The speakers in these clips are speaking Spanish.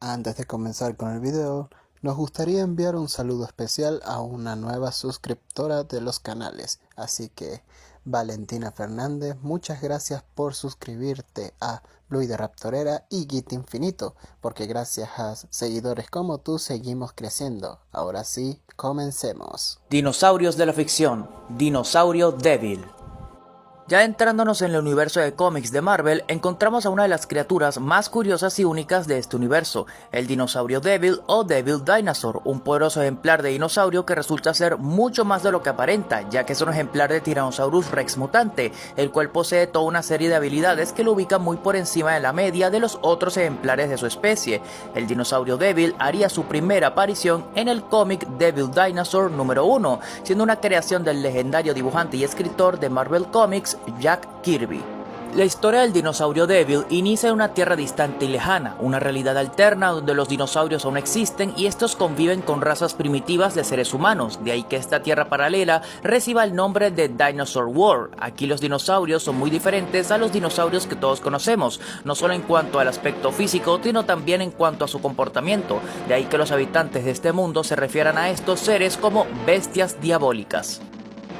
Antes de comenzar con el video, nos gustaría enviar un saludo especial a una nueva suscriptora de los canales, así que Valentina Fernández, muchas gracias por suscribirte a Blue de Raptorera y Git Infinito, porque gracias a seguidores como tú seguimos creciendo. Ahora sí, comencemos. Dinosaurios de la ficción, Dinosaurio Devil. Ya entrándonos en el universo de cómics de Marvel, encontramos a una de las criaturas más curiosas y únicas de este universo, el dinosaurio Devil o Devil Dinosaur, un poderoso ejemplar de dinosaurio que resulta ser mucho más de lo que aparenta, ya que es un ejemplar de Tyrannosaurus Rex mutante, el cual posee toda una serie de habilidades que lo ubican muy por encima de la media de los otros ejemplares de su especie. El dinosaurio Devil haría su primera aparición en el cómic Devil Dinosaur número 1, siendo una creación del legendario dibujante y escritor de Marvel Comics, Jack Kirby. La historia del dinosaurio Devil inicia en una tierra distante y lejana, una realidad alterna donde los dinosaurios aún existen y estos conviven con razas primitivas de seres humanos, de ahí que esta tierra paralela reciba el nombre de Dinosaur World. Aquí los dinosaurios son muy diferentes a los dinosaurios que todos conocemos, no solo en cuanto al aspecto físico, sino también en cuanto a su comportamiento, de ahí que los habitantes de este mundo se refieran a estos seres como bestias diabólicas.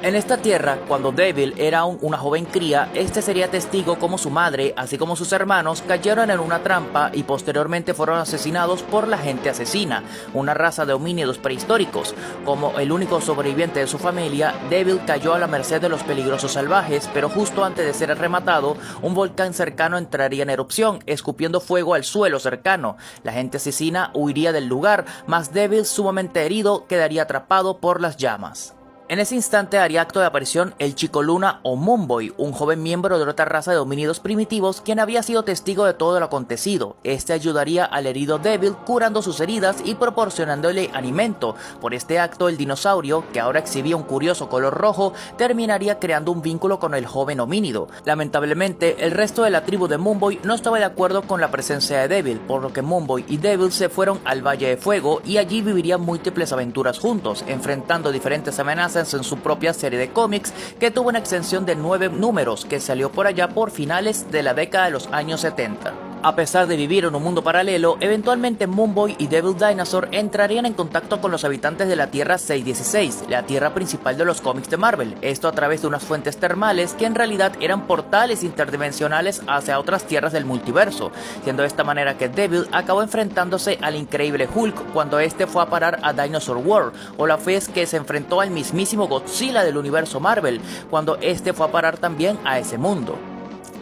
En esta tierra, cuando Devil era aún una joven cría, este sería testigo como su madre, así como sus hermanos, cayeron en una trampa y posteriormente fueron asesinados por la gente asesina, una raza de homínidos prehistóricos. Como el único sobreviviente de su familia, Devil cayó a la merced de los peligrosos salvajes, pero justo antes de ser rematado, un volcán cercano entraría en erupción, escupiendo fuego al suelo cercano. La gente asesina huiría del lugar, mas Devil, sumamente herido, quedaría atrapado por las llamas. En ese instante haría acto de aparición el Chico Luna o Moonboy, un joven miembro de otra raza de homínidos primitivos quien había sido testigo de todo lo acontecido. Este ayudaría al herido Devil curando sus heridas y proporcionándole alimento. Por este acto el dinosaurio, que ahora exhibía un curioso color rojo, terminaría creando un vínculo con el joven homínido. Lamentablemente el resto de la tribu de Moonboy no estaba de acuerdo con la presencia de Devil, por lo que Moonboy y Devil se fueron al Valle de Fuego y allí vivirían múltiples aventuras juntos, enfrentando diferentes amenazas en su propia serie de cómics que tuvo una extensión de 9 números que salió por allá por finales de la década de los años 70. A pesar de vivir en un mundo paralelo, eventualmente Moonboy y Devil Dinosaur entrarían en contacto con los habitantes de la Tierra 616, la tierra principal de los cómics de Marvel, esto a través de unas fuentes termales que en realidad eran portales interdimensionales hacia otras tierras del multiverso, siendo de esta manera que Devil acabó enfrentándose al increíble Hulk cuando este fue a parar a Dinosaur World, o la vez que se enfrentó al mismísimo Godzilla del universo Marvel, cuando este fue a parar también a ese mundo.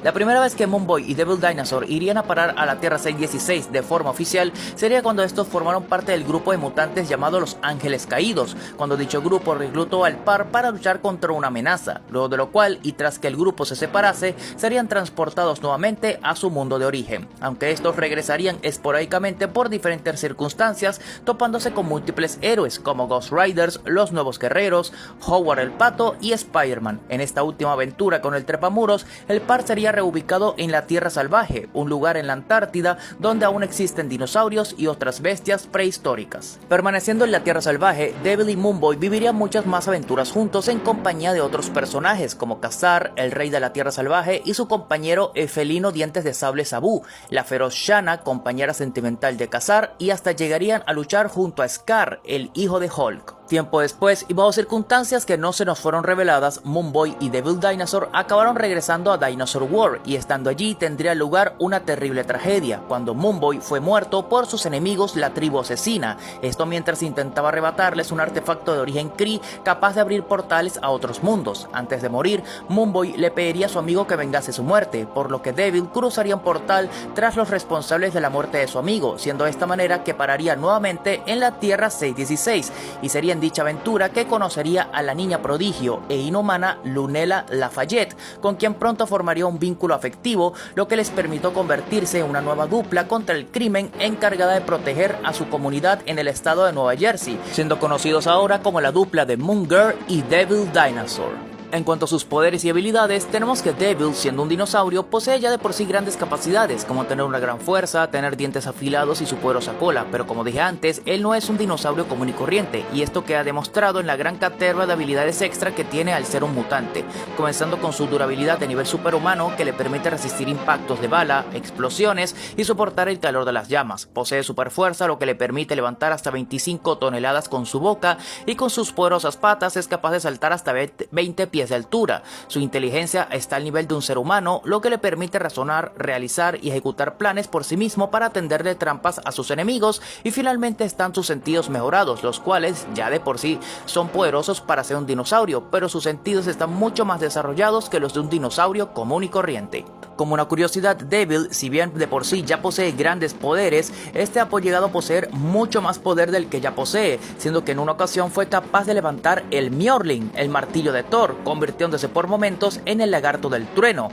La primera vez que Moonboy y Devil Dinosaur irían a parar a la Tierra 616 de forma oficial sería cuando estos formaron parte del grupo de mutantes llamado los Ángeles Caídos, cuando dicho grupo reclutó al par para luchar contra una amenaza, luego de lo cual, y tras que el grupo se separase, serían transportados nuevamente a su mundo de origen, aunque estos regresarían esporádicamente por diferentes circunstancias, topándose con múltiples héroes como Ghost Riders, los Nuevos Guerreros, Howard el Pato y Spider-Man. En esta última aventura con el Trepamuros, el par sería reubicado en la Tierra Salvaje, un lugar en la Antártida donde aún existen dinosaurios y otras bestias prehistóricas. Permaneciendo en la Tierra Salvaje, Devil y Moonboy vivirían muchas más aventuras juntos en compañía de otros personajes como Kazar, el rey de la Tierra Salvaje, y su compañero el felino Dientes de Sable Sabu, la feroz Shanna, compañera sentimental de Kazar, y hasta llegarían a luchar junto a Scar, el hijo de Hulk. Tiempo después, y bajo circunstancias que no se nos fueron reveladas, Moonboy y Devil Dinosaur acabaron regresando a Dinosaur World, y estando allí tendría lugar una terrible tragedia, cuando Moonboy fue muerto por sus enemigos, la tribu asesina, esto mientras intentaba arrebatarles un artefacto de origen Kree capaz de abrir portales a otros mundos. Antes de morir, Moonboy le pediría a su amigo que vengase su muerte, por lo que Devil cruzaría un portal tras los responsables de la muerte de su amigo, siendo de esta manera que pararía nuevamente en la Tierra 616, y sería en dicha aventura que conocería a la niña prodigio e inhumana Lunella Lafayette, con quien pronto formaría un vínculo afectivo, lo que les permitió convertirse en una nueva dupla contra el crimen encargada de proteger a su comunidad en el estado de Nueva Jersey, siendo conocidos ahora como la dupla de Moon Girl y Devil Dinosaur. En cuanto a sus poderes y habilidades, tenemos que Devil, siendo un dinosaurio, posee ya de por sí grandes capacidades, como tener una gran fuerza, tener dientes afilados y su poderosa cola, pero como dije antes, él no es un dinosaurio común y corriente, y esto queda demostrado en la gran caterva de habilidades extra que tiene al ser un mutante, comenzando con su durabilidad de nivel superhumano que le permite resistir impactos de bala, explosiones y soportar el calor de las llamas. Posee superfuerza, lo que le permite levantar hasta 25 toneladas con su boca, y con sus poderosas patas es capaz de saltar hasta 20 pies de altura. Su inteligencia está al nivel de un ser humano, lo que le permite razonar, realizar y ejecutar planes por sí mismo para tenderle trampas a sus enemigos, y finalmente están sus sentidos mejorados, los cuales ya de por sí son poderosos para ser un dinosaurio, pero sus sentidos están mucho más desarrollados que los de un dinosaurio común y corriente. Como una curiosidad, Devil, si bien de por sí ya posee grandes poderes, este ha llegado a poseer mucho más poder del que ya posee, siendo que en una ocasión fue capaz de levantar el Mjolnir, el martillo de Thor, convirtiéndose por momentos en el lagarto del trueno,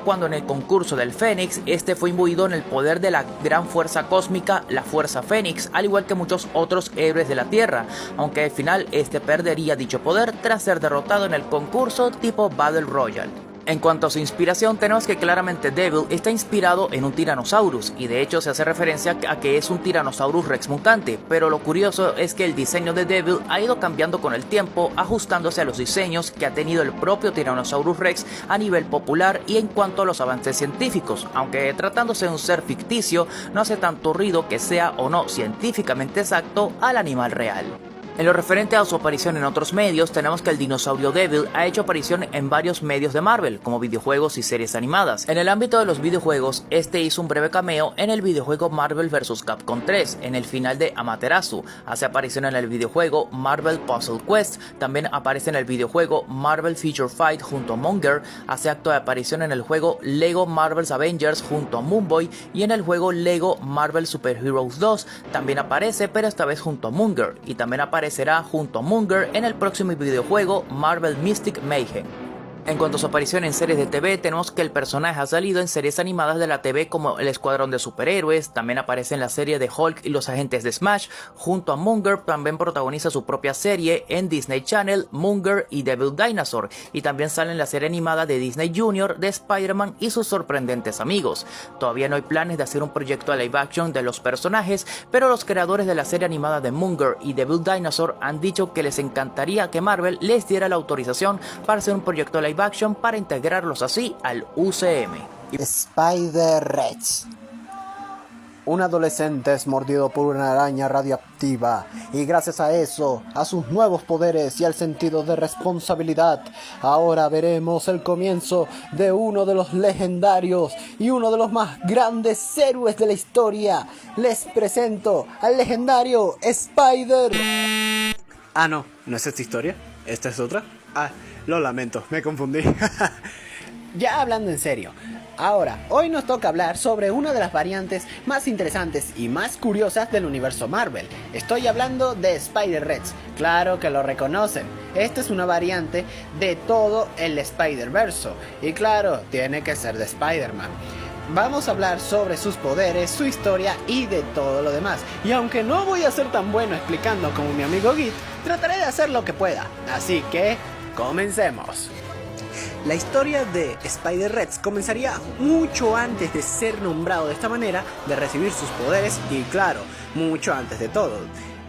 cuando en el concurso del Fénix, este fue imbuido en el poder de la gran fuerza cósmica, la Fuerza Fénix, al igual que muchos otros héroes de la Tierra, aunque al final este perdería dicho poder tras ser derrotado en el concurso tipo Battle Royale. En cuanto a su inspiración, tenemos que claramente Devil está inspirado en un Tyrannosaurus, y de hecho se hace referencia a que es un Tyrannosaurus Rex mutante, pero lo curioso es que el diseño de Devil ha ido cambiando con el tiempo, ajustándose a los diseños que ha tenido el propio Tyrannosaurus Rex a nivel popular y en cuanto a los avances científicos, aunque tratándose de un ser ficticio, no hace tanto ruido que sea o no científicamente exacto al animal real. En lo referente a su aparición en otros medios, tenemos que el dinosaurio Devil ha hecho aparición en varios medios de Marvel, como videojuegos y series animadas. En el ámbito de los videojuegos, este hizo un breve cameo en el videojuego Marvel vs. Capcom 3, en el final de Amaterasu. Hace aparición en el videojuego Marvel Puzzle Quest, también aparece en el videojuego Marvel Feature Fight junto a Monger, hace acto de aparición en el juego Lego Marvel's Avengers junto a Moonboy, y en el juego Lego Marvel Super Heroes 2 también aparece, pero esta vez junto a Monger, y también aparecerá junto a Monger en el próximo videojuego Marvel Mystic Mayhem. En cuanto a su aparición en series de TV, tenemos que el personaje ha salido en series animadas de la TV como El Escuadrón de Superhéroes, también aparece en la serie de Hulk y los Agentes de Smash, junto a Monger también protagoniza su propia serie en Disney Channel, Monger y Devil Dinosaur, y también sale en la serie animada de Disney Junior de Spider-Man y sus sorprendentes amigos. Todavía no hay planes de hacer un proyecto de live action de los personajes, pero los creadores de la serie animada de Monger y Devil Dinosaur han dicho que les encantaría que Marvel les diera la autorización para hacer un proyecto de live action para integrarlos así al UCM. Spider-Rex. Un adolescente es mordido por una araña radioactiva y gracias a eso, a sus nuevos poderes y al sentido de responsabilidad, ahora veremos el comienzo de uno de los legendarios y uno de los más grandes héroes de la historia. Les presento al legendario Spider. Ah, no es esta historia, esta es otra. Ah, lo lamento, me confundí. Ya hablando en serio, ahora, hoy nos toca hablar sobre una de las variantes más interesantes y más curiosas del universo Marvel. Estoy hablando de Spider-Rex, claro que lo reconocen. Esta es una variante de todo el Spider-Verso y claro, tiene que ser de Spider-Man. Vamos a hablar sobre sus poderes, su historia y de todo lo demás. Y aunque no voy a ser tan bueno explicando como mi amigo Git, trataré de hacer lo que pueda. Así que, comencemos. La historia de Spider-Rex comenzaría mucho antes de ser nombrado de esta manera, de recibir sus poderes y claro, mucho antes de todo.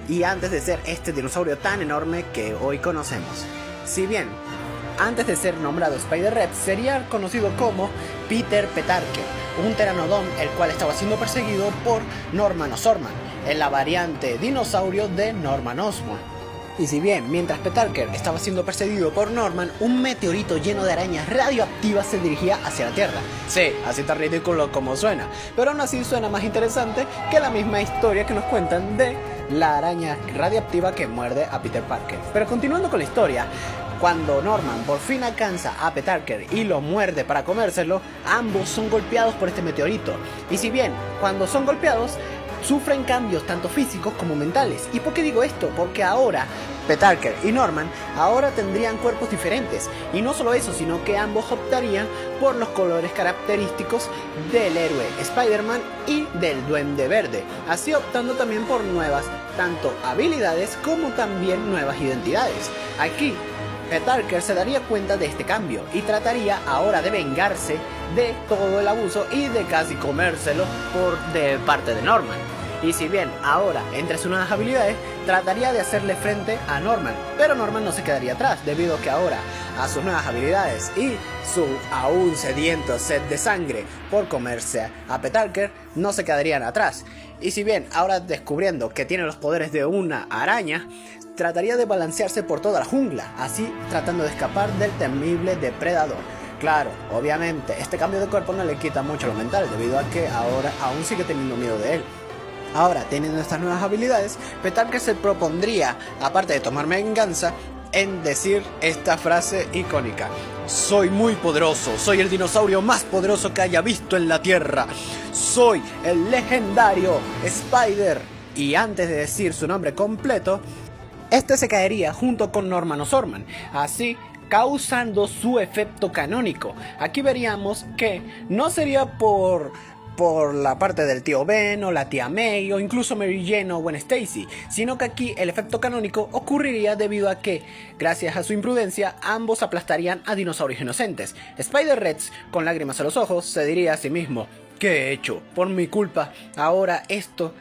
Y antes de ser este dinosaurio tan enorme que hoy conocemos. Si bien, antes de ser nombrado Spider-Rex, sería conocido como Peter Petarker, un pteranodón el cual estaba siendo perseguido por Norman Osborn, en la variante dinosaurio de Norman Osborn. Y si bien, mientras Petarker estaba siendo perseguido por Norman, un meteorito lleno de arañas radioactivas se dirigía hacia la Tierra. Sí, así tan ridículo como suena, pero aún así suena más interesante que la misma historia que nos cuentan de la araña radioactiva que muerde a Peter Parker. Pero continuando con la historia, cuando Norman por fin alcanza a Petarker y lo muerde para comérselo, ambos son golpeados por este meteorito. Y si bien, cuando son golpeados, sufren cambios tanto físicos como mentales. ¿Y por qué digo esto? Porque ahora Petarker y Norman ahora tendrían cuerpos diferentes. Y no solo eso, sino que ambos optarían por los colores característicos del héroe Spider-Man y del Duende Verde, así optando también por nuevas tanto habilidades como también nuevas identidades. Aquí Parker se daría cuenta de este cambio y trataría ahora de vengarse de todo el abuso y de casi comérselo de parte de Norman. Y si bien ahora, entre sus nuevas habilidades, trataría de hacerle frente a Norman, pero Norman no se quedaría atrás, debido a que ahora, a sus nuevas habilidades y su aún sediento sed de sangre por comerse a Parker, no se quedarían atrás. Y si bien ahora descubriendo que tiene los poderes de una araña, trataría de balancearse por toda la jungla, así tratando de escapar del temible depredador. Claro, obviamente, este cambio de cuerpo no le quita mucho lo mental, debido a que ahora aún sigue teniendo miedo de él. Ahora, teniendo estas nuevas habilidades, Parker se propondría, aparte de tomar venganza, en decir esta frase icónica: soy muy poderoso, soy el dinosaurio más poderoso que haya visto en la Tierra, soy el legendario Spider. Y antes de decir su nombre completo, este se caería junto con Norman Osborn, así causando su efecto canónico. Aquí veríamos que no sería por la parte del tío Ben o la tía May o incluso Mary Jane o Gwen Stacy, sino que aquí el efecto canónico ocurriría debido a que, gracias a su imprudencia, ambos aplastarían a dinosaurios inocentes. Spider-Rex, con lágrimas en los ojos, se diría a sí mismo: ¿qué he hecho? Por mi culpa, ahora esto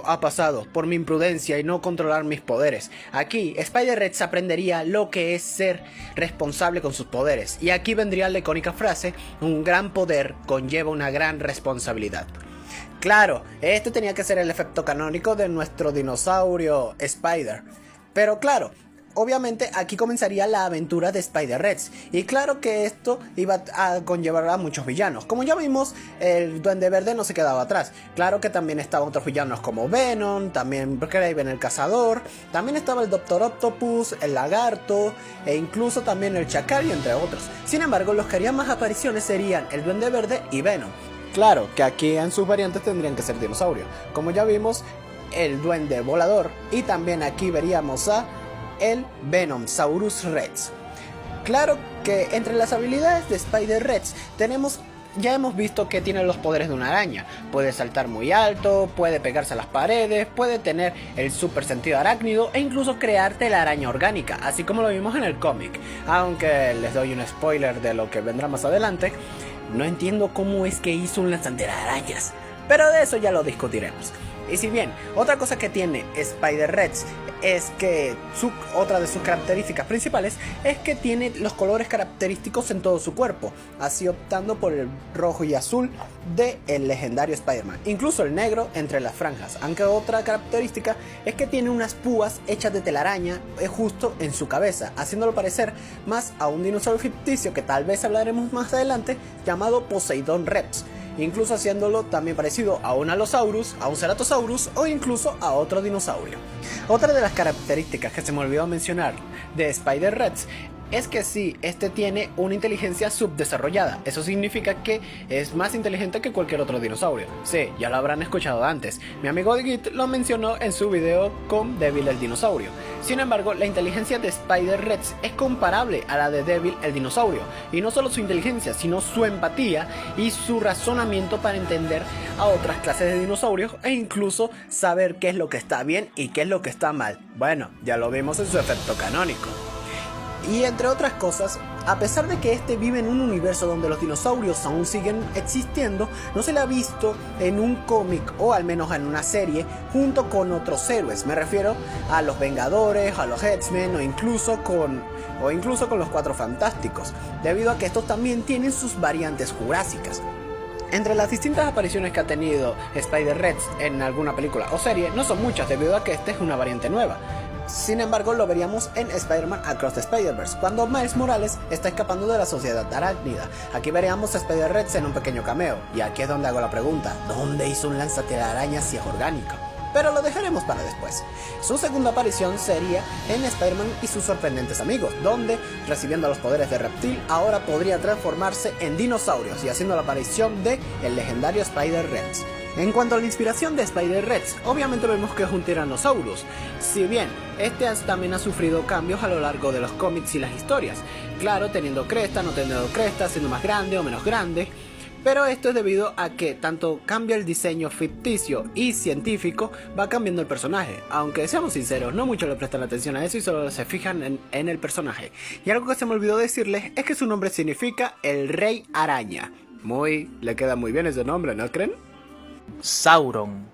ha pasado por mi imprudencia y no controlar mis poderes. Aquí Spider-Rex aprendería lo que es ser responsable con sus poderes, y aquí vendría la icónica frase: un gran poder conlleva una gran responsabilidad. Claro, este tenía que ser el efecto canónico de nuestro dinosaurio Spider, pero claro, obviamente aquí comenzaría la aventura de Spider-Rex, y claro que esto iba a conllevar a muchos villanos. Como ya vimos, el Duende Verde no se quedaba atrás. Claro que también estaban otros villanos como Venom, también Kraven el Cazador, también estaba el Doctor Octopus, el Lagarto e incluso también el Chacal, y entre otros. Sin embargo, los que harían más apariciones serían el Duende Verde y Venom. Claro que aquí en sus variantes tendrían que ser dinosaurios, como ya vimos, el Duende Volador, y también aquí veríamos a el Venomsaurus Rex. Claro que entre las habilidades de Spider-Rex ya hemos visto que tiene los poderes de una araña. Puede saltar muy alto, puede pegarse a las paredes, puede tener el super sentido arácnido e incluso crear telaraña orgánica, así como lo vimos en el cómic. Aunque les doy un spoiler de lo que vendrá más adelante, no entiendo cómo es que hizo un lanzatelarañas, pero de eso ya lo discutiremos. Y si bien, otra cosa que tiene Spider-Rex es que otra de sus características principales es que tiene los colores característicos en todo su cuerpo, así optando por el rojo y azul del legendario Spider-Man, incluso el negro entre las franjas. Aunque otra característica es que tiene unas púas hechas de telaraña justo en su cabeza, haciéndolo parecer más a un dinosaurio ficticio que tal vez hablaremos más adelante, llamado Poseidon Rex, incluso haciéndolo también parecido a un Allosaurus, a un Ceratosaurus o incluso a otro dinosaurio. Otra de las características que se me olvidó mencionar de Spider-Rex es que sí, este tiene una inteligencia subdesarrollada. Eso significa que es más inteligente que cualquier otro dinosaurio. Sí, ya lo habrán escuchado antes. Mi amigo Git lo mencionó en su video con Devil el dinosaurio. Sin embargo, la inteligencia de Spider-Rex es comparable a la de Devil el dinosaurio. Y no solo su inteligencia, sino su empatía y su razonamiento para entender a otras clases de dinosaurios e incluso saber qué es lo que está bien y qué es lo que está mal. Bueno, ya lo vimos en su efecto canónico. Y entre otras cosas, a pesar de que este vive en un universo donde los dinosaurios aún siguen existiendo, no se le ha visto en un cómic o al menos en una serie junto con otros héroes. Me refiero a los Vengadores, a los X-Men o incluso con los Cuatro Fantásticos, debido a que estos también tienen sus variantes jurásicas. Entre las distintas apariciones que ha tenido Spider-Rex en alguna película o serie no son muchas, debido a que esta es una variante nueva. Sin embargo, lo veríamos en Spider-Man Across the Spider-Verse, cuando Miles Morales está escapando de la sociedad arácnida. Aquí veríamos a Spider-Rex en un pequeño cameo, y aquí es donde hago la pregunta: ¿dónde hizo un lanzatelarañas si es orgánico? Pero lo dejaremos para después. Su segunda aparición sería en Spider-Man y sus sorprendentes amigos, donde, recibiendo los poderes de reptil, ahora podría transformarse en dinosaurios y haciendo la aparición de el legendario Spider-Rex. En cuanto a la inspiración de Spider-Rex, obviamente vemos que es un Tyrannosaurus, si bien este también ha sufrido cambios a lo largo de los cómics y las historias, claro, teniendo cresta, no teniendo cresta, siendo más grande o menos grande, Pero esto es debido a que tanto cambia el diseño ficticio y científico, va cambiando el personaje. Aunque seamos sinceros, no muchos le prestan atención a eso y solo se fijan en el personaje. Y algo que se me olvidó decirles es que su nombre significa el Rey Araña. Le queda muy bien ese nombre, ¿no creen? Sauron.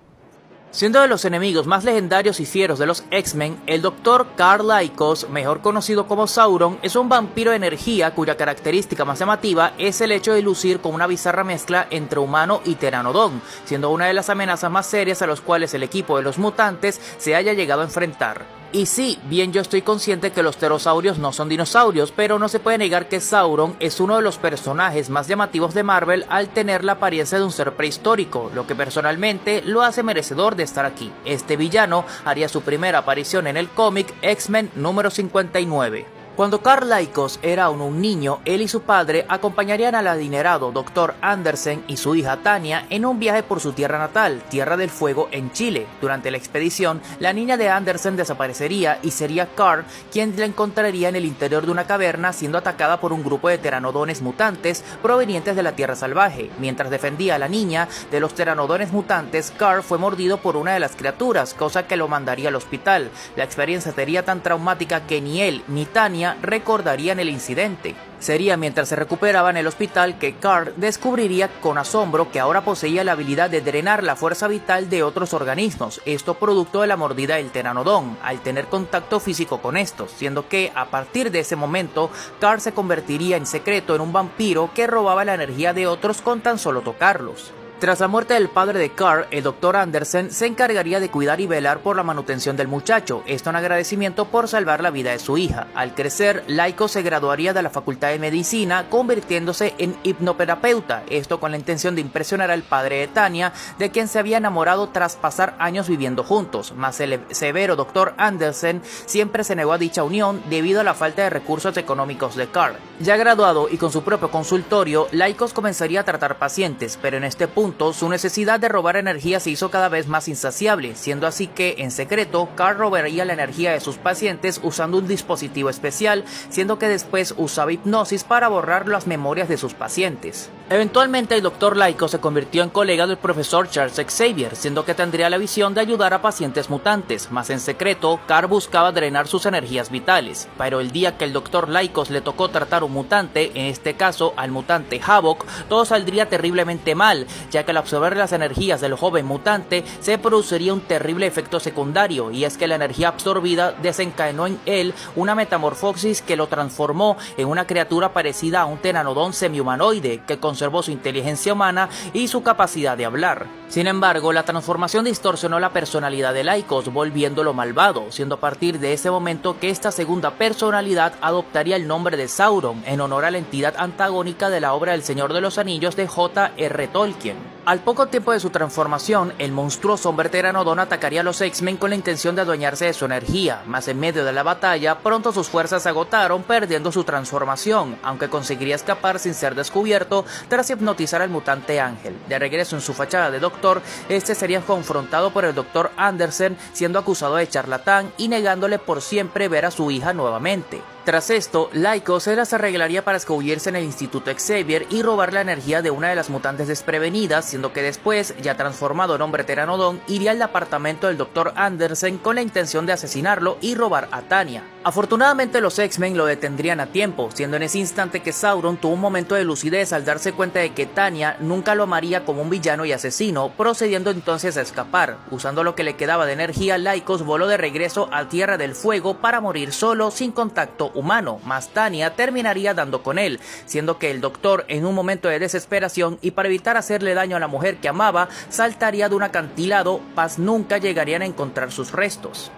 Siendo de los enemigos más legendarios y fieros de los X-Men, el Dr. Karl Lykos, mejor conocido como Sauron, es un vampiro de energía cuya característica más llamativa es el hecho de lucir con una bizarra mezcla entre humano y pteranodón, siendo una de las amenazas más serias a los cuales el equipo de los mutantes se haya llegado a enfrentar. Y sí, bien yo estoy consciente que los pterosaurios no son dinosaurios, pero no se puede negar que Sauron es uno de los personajes más llamativos de Marvel al tener la apariencia de un ser prehistórico, lo que personalmente lo hace merecedor de estar aquí. Este villano haría su primera aparición en el cómic X-Men número 59. Cuando Karl Lykos era aún un niño, él y su padre acompañarían al adinerado Dr. Andersen y su hija Tanya en un viaje por su tierra natal, Tierra del Fuego en Chile. Durante la expedición, la niña de Andersen desaparecería y sería Karl quien la encontraría en el interior de una caverna siendo atacada por un grupo de pteranodones mutantes provenientes de la Tierra Salvaje. Mientras defendía a la niña de los pteranodones mutantes, Karl fue mordido por una de las criaturas, cosa que lo mandaría al hospital. La experiencia sería tan traumática que ni él ni Tanya recordarían el incidente. Sería mientras se recuperaba en el hospital que Karl descubriría con asombro que ahora poseía la habilidad de drenar la fuerza vital de otros organismos, esto producto de la mordida del pteranodón, al tener contacto físico con estos, siendo que a partir de ese momento Karl se convertiría en secreto en un vampiro que robaba la energía de otros con tan solo tocarlos. Tras la muerte del padre de Karl, el Dr. Andersen se encargaría de cuidar y velar por la manutención del muchacho, esto en agradecimiento por salvar la vida de su hija. Al crecer, Lykos se graduaría de la Facultad de Medicina, convirtiéndose en hipnoterapeuta, esto con la intención de impresionar al padre de Tanya, de quien se había enamorado tras pasar años viviendo juntos, mas el severo Dr. Andersen siempre se negó a dicha unión debido a la falta de recursos económicos de Karl. Ya graduado y con su propio consultorio, Lykos comenzaría a tratar pacientes, pero en este punto su necesidad de robar energía se hizo cada vez más insaciable, siendo así que, en secreto, Karl robaría la energía de sus pacientes usando un dispositivo especial, siendo que después usaba hipnosis para borrar las memorias de sus pacientes. Eventualmente, el Dr. Lykos se convirtió en colega del profesor Charles Xavier, siendo que tendría la visión de ayudar a pacientes mutantes, mas en secreto, Karl buscaba drenar sus energías vitales. Pero el día que el Dr. Lykos le tocó tratar un mutante, en este caso al mutante Havok, todo saldría terriblemente mal, ya que al absorber las energías del joven mutante se produciría un terrible efecto secundario, y es que la energía absorbida desencadenó en él una metamorfosis que lo transformó en una criatura parecida a un pteranodón semihumanoide que conservó su inteligencia humana y su capacidad de hablar. Sin embargo, la transformación distorsionó la personalidad de Lykos, volviéndolo malvado, siendo a partir de ese momento que esta segunda personalidad adoptaría el nombre de Sauron, en honor a la entidad antagónica de la obra del Señor de los Anillos de J.R. Tolkien. Al poco tiempo de su transformación, el monstruoso hombre pteranodón atacaría a los X-Men con la intención de adueñarse de su energía, mas en medio de la batalla, pronto sus fuerzas se agotaron, perdiendo su transformación, aunque conseguiría escapar sin ser descubierto tras hipnotizar al mutante Ángel. De regreso en su fachada de doctor, este sería confrontado por el Dr. Andersen, siendo acusado de charlatán y negándole por siempre ver a su hija nuevamente. Tras esto, Lykos se las arreglaría para escabullirse en el Instituto Xavier y robar la energía de una de las mutantes desprevenidas, siendo que después, ya transformado en hombre pteranodón, iría al apartamento del Dr. Andersen con la intención de asesinarlo y robar a Tanya. Afortunadamente los X-Men lo detendrían a tiempo, siendo en ese instante que Sauron tuvo un momento de lucidez al darse cuenta de que Tanya nunca lo amaría como un villano y asesino, procediendo entonces a escapar. Usando lo que le quedaba de energía, Lykos voló de regreso a Tierra del Fuego para morir solo, sin contacto humano, mas Tanya terminaría dando con él, siendo que el doctor, en un momento de desesperación y para evitar hacerle daño a la mujer que amaba, saltaría de un acantilado, mas nunca llegarían a encontrar sus restos.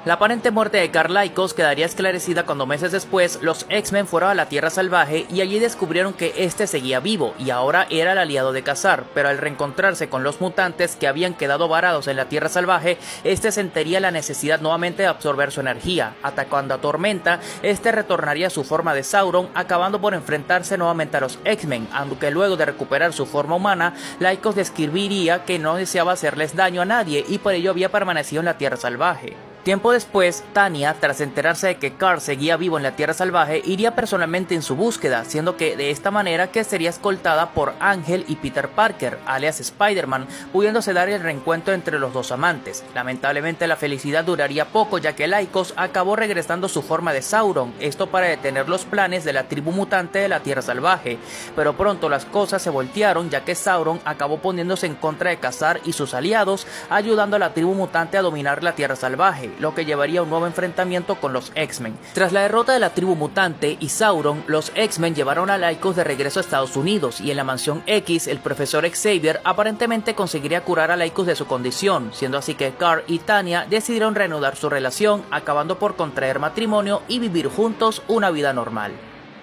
La aparente muerte de Karl Lykos quedaría esclarecida cuando meses después los X-Men fueron a la Tierra Salvaje y allí descubrieron que este seguía vivo y ahora era el aliado de Ka-Zar, pero al reencontrarse con los mutantes que habían quedado varados en la Tierra Salvaje, este sentiría la necesidad nuevamente de absorber su energía. Atacando a Tormenta, este retornaría a su forma de Sauron, acabando por enfrentarse nuevamente a los X-Men, aunque luego de recuperar su forma humana, Lykos describiría que no deseaba hacerles daño a nadie y por ello había permanecido en la Tierra Salvaje. Tiempo después, Tanya, tras enterarse de que Carl seguía vivo en la Tierra Salvaje, iría personalmente en su búsqueda, siendo que de esta manera que sería escoltada por Ángel y Peter Parker, alias Spider-Man, pudiéndose dar el reencuentro entre los dos amantes. Lamentablemente la felicidad duraría poco, ya que Lykos acabó regresando su forma de Sauron, esto para detener los planes de la tribu mutante de la Tierra Salvaje, pero pronto las cosas se voltearon, ya que Sauron acabó poniéndose en contra de Ka-Zar y sus aliados, ayudando a la tribu mutante a dominar la Tierra Salvaje, lo que llevaría a un nuevo enfrentamiento con los X-Men. Tras la derrota de la tribu mutante y Sauron, los X-Men llevaron a Lykos de regreso a Estados Unidos, y en la Mansión X, el profesor Xavier aparentemente conseguiría curar a Lykos de su condición, siendo así que Carl y Tanya decidieron reanudar su relación, acabando por contraer matrimonio y vivir juntos una vida normal.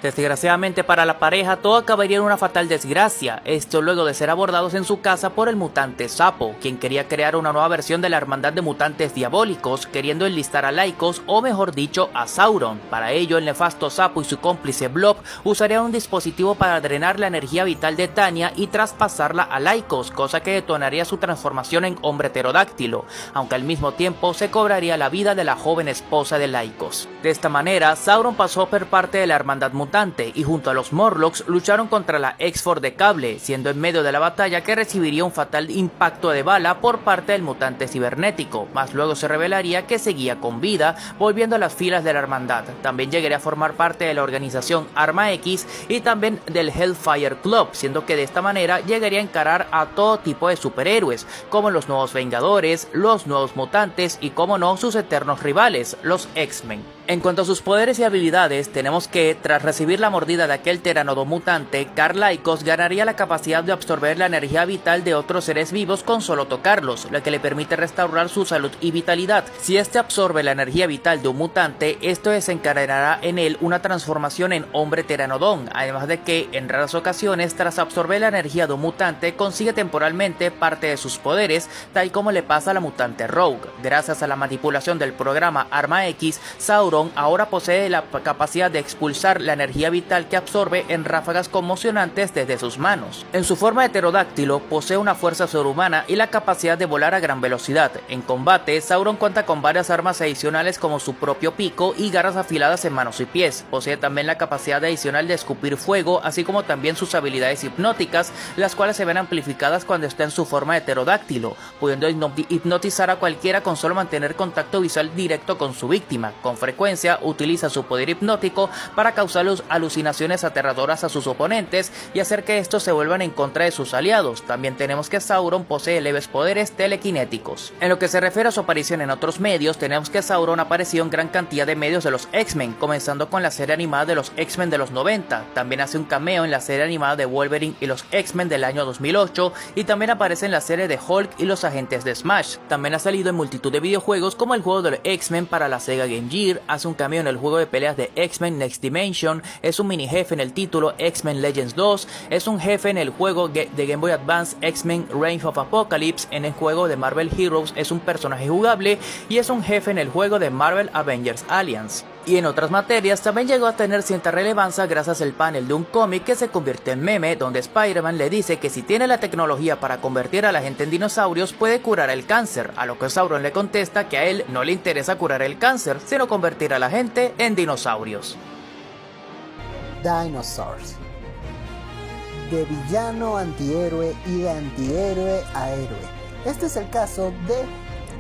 Desgraciadamente para la pareja, todo acabaría en una fatal desgracia, esto luego de ser abordados en su casa por el mutante Sapo, quien quería crear una nueva versión de la hermandad de mutantes diabólicos, queriendo enlistar a Lykos, o mejor dicho, a Sauron. Para ello, el nefasto Sapo y su cómplice Blob usarían un dispositivo para drenar la energía vital de Tanya y traspasarla a Lykos, cosa que detonaría su transformación en hombre pterodáctilo, aunque al mismo tiempo se cobraría la vida de la joven esposa de Lykos. De esta manera, Sauron pasó a ser parte de la hermandad mutante, y junto a los Morlocks lucharon contra la X-Force de Cable, siendo en medio de la batalla que recibiría un fatal impacto de bala por parte del mutante cibernético, mas luego se revelaría que seguía con vida, volviendo a las filas de la hermandad. También llegaría a formar parte de la organización Arma X y también del Hellfire Club, siendo que de esta manera llegaría a encarar a todo tipo de superhéroes, como los nuevos Vengadores, los nuevos mutantes y, como no, sus eternos rivales, los X-Men. En cuanto a sus poderes y habilidades, tenemos que, tras recibir la mordida de aquel pteranodon mutante, Carl Lykos ganaría la capacidad de absorber la energía vital de otros seres vivos con solo tocarlos, lo que le permite restaurar su salud y vitalidad. Si este absorbe la energía vital de un mutante, esto desencadenará en él una transformación en hombre pteranodon, además de que, en raras ocasiones, tras absorber la energía de un mutante, consigue temporalmente parte de sus poderes, tal como le pasa a la mutante Rogue. Gracias a la manipulación del programa Arma X, Sauron ahora posee la capacidad de expulsar la energía vital que absorbe en ráfagas conmocionantes desde sus manos. En su forma de pterodáctilo, posee una fuerza sobrehumana y la capacidad de volar a gran velocidad. En combate, Sauron cuenta con varias armas adicionales como su propio pico y garras afiladas en manos y pies. Posee también la capacidad adicional de escupir fuego, así como también sus habilidades hipnóticas, las cuales se ven amplificadas cuando está en su forma de pterodáctilo, pudiendo hipnotizar a cualquiera con solo mantener contacto visual directo con su víctima. Con frecuencia utiliza su poder hipnótico para causar alucinaciones aterradoras a sus oponentes y hacer que estos se vuelvan en contra de sus aliados. También tenemos que Sauron posee leves poderes telequinéticos. En lo que se refiere a su aparición en otros medios, tenemos que Sauron apareció en gran cantidad de medios de los X-Men, comenzando con la serie animada de los X-Men de los 90, también hace un cameo en la serie animada de Wolverine y los X-Men del año 2008, y también aparece en la serie de Hulk y los agentes de Smash. También ha salido en multitud de videojuegos como el juego de los X-Men para la Sega Game Gear, hace un cameo en el juego de peleas de X-Men Next Dimension, es un mini jefe en el título X-Men Legends 2, es un jefe en el juego de Game Boy Advance X-Men Reign of Apocalypse, en el juego de Marvel Heroes es un personaje jugable y es un jefe en el juego de Marvel Avengers Alliance. Y en otras materias también llegó a tener cierta relevancia gracias al panel de un cómic que se convierte en meme, donde Spider-Man le dice que si tiene la tecnología para convertir a la gente en dinosaurios puede curar el cáncer, a lo que Sauron le contesta que a él no le interesa curar el cáncer, sino convertir a la gente en dinosaurios. Dinosaurs. De villano a antihéroe y de antihéroe a héroe. Este es el caso de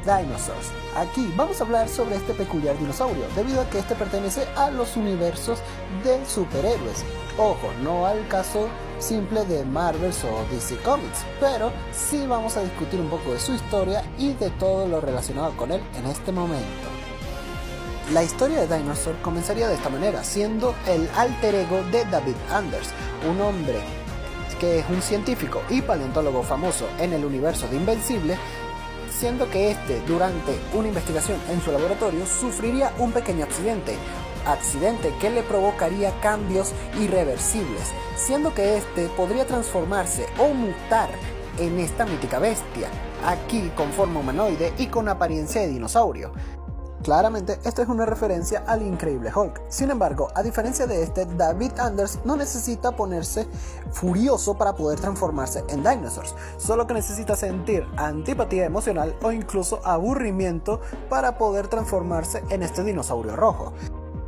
Dinosaurs. Aquí vamos a hablar sobre este peculiar dinosaurio, debido a que este pertenece a los universos de superhéroes. Ojo, no al caso simple de Marvel o DC Comics, pero sí vamos a discutir un poco de su historia y de todo lo relacionado con él en este momento. La historia de Dinosaur comenzaría de esta manera, siendo el alter ego de David Anders, un hombre que es un científico y paleontólogo famoso en el universo de Invencible, siendo que este, durante una investigación en su laboratorio, sufriría un pequeño accidente que le provocaría cambios irreversibles, siendo que este podría transformarse o mutar en esta mítica bestia, aquí con forma humanoide y con apariencia de dinosaurio. Claramente, esta es una referencia al Increíble Hulk. Sin embargo, a diferencia de este, David Anders no necesita ponerse furioso para poder transformarse en Dinosaurs, solo que necesita sentir antipatía emocional o incluso aburrimiento para poder transformarse en este dinosaurio rojo.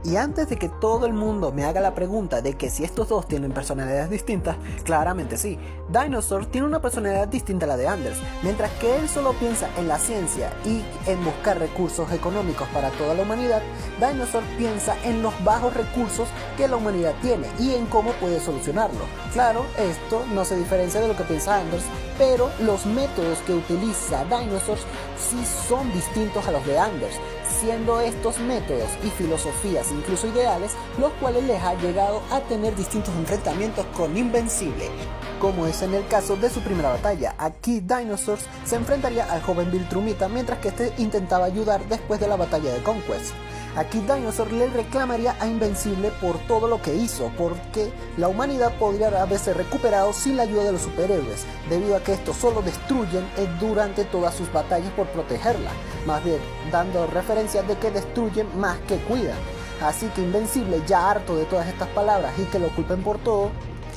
Y antes de que todo el mundo me haga la pregunta de que si estos dos tienen personalidades distintas, claramente sí. Dinosaur tiene una personalidad distinta a la de Anders. Mientras que él solo piensa en la ciencia y en buscar recursos económicos para toda la humanidad, Dinosaur piensa en los bajos recursos que la humanidad tiene y en cómo puede solucionarlo. Claro, esto no se diferencia de lo que piensa Anders, pero los métodos que utiliza Dinosaur sí son distintos a los de Anders, siendo estos métodos y filosofías incluso ideales, los cuales les ha llegado a tener distintos enfrentamientos con Invencible, como es en el caso de su primera batalla. Aquí Dinosaur se enfrentaría al joven Viltrumita, mientras que este intentaba ayudar después de la batalla de Conquest. Aquí Dinosaur le reclamaría a Invencible por todo lo que hizo, porque la humanidad podría haberse recuperado sin la ayuda de los superhéroes, debido a que estos solo destruyen durante todas sus batallas por protegerla, más bien dando referencias de que destruyen más que cuidan. Así que Invencible, ya harto de todas estas palabras y que lo culpen por todo,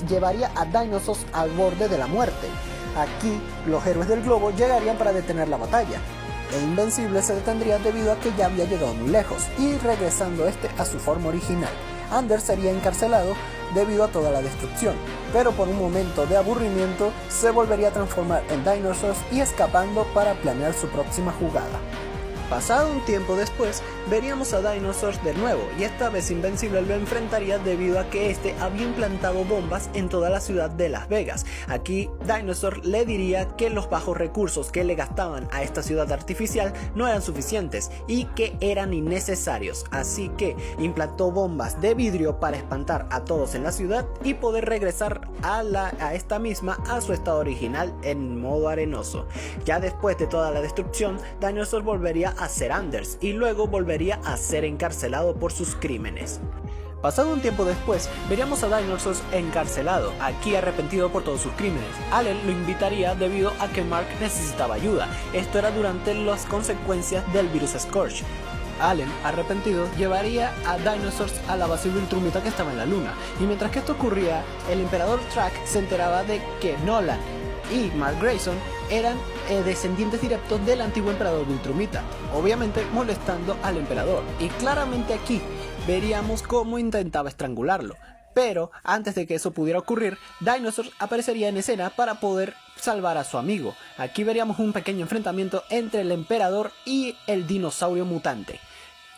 llevaría a Dinosaur al borde de la muerte. Aquí los héroes del globo llegarían para detener la batalla, e Invencible se detendría debido a que ya había llegado muy lejos, y regresando a su forma original. Anders sería encarcelado debido a toda la destrucción, pero por un momento de aburrimiento se volvería a transformar en Dinosaur y escapando para planear su próxima jugada. Pasado un tiempo después, veríamos a Dinosaur de nuevo, y esta vez Invencible lo enfrentaría debido a que este había implantado bombas en toda la ciudad de Las Vegas. Aquí Dinosaur le diría que los bajos recursos que le gastaban a esta ciudad artificial no eran suficientes y que eran innecesarios, así que implantó bombas de vidrio para espantar a todos en la ciudad y poder regresar a esta misma a su estado original en modo arenoso. Ya después de toda la destrucción, Dinosaur volvería a ser Anders y luego volvería a ser encarcelado por sus crímenes. Pasado un tiempo después, veríamos a Dinosaur encarcelado, aquí arrepentido por todos sus crímenes. Allen lo invitaría debido a que Mark necesitaba ayuda. Esto era durante las consecuencias del virus Scourge. Allen, arrepentido, llevaría a Dinosaur a la base Viltrumita que estaba en la luna, y mientras que esto ocurría, el emperador Track se enteraba de que Nolan y Mark Grayson eran descendientes directos del antiguo emperador Viltrumita, obviamente molestando al emperador, y claramente aquí veríamos cómo intentaba estrangularlo. Pero antes de que eso pudiera ocurrir, Dinosaur aparecería en escena para poder salvar a su amigo. Aquí veríamos un pequeño enfrentamiento entre el emperador y el dinosaurio mutante.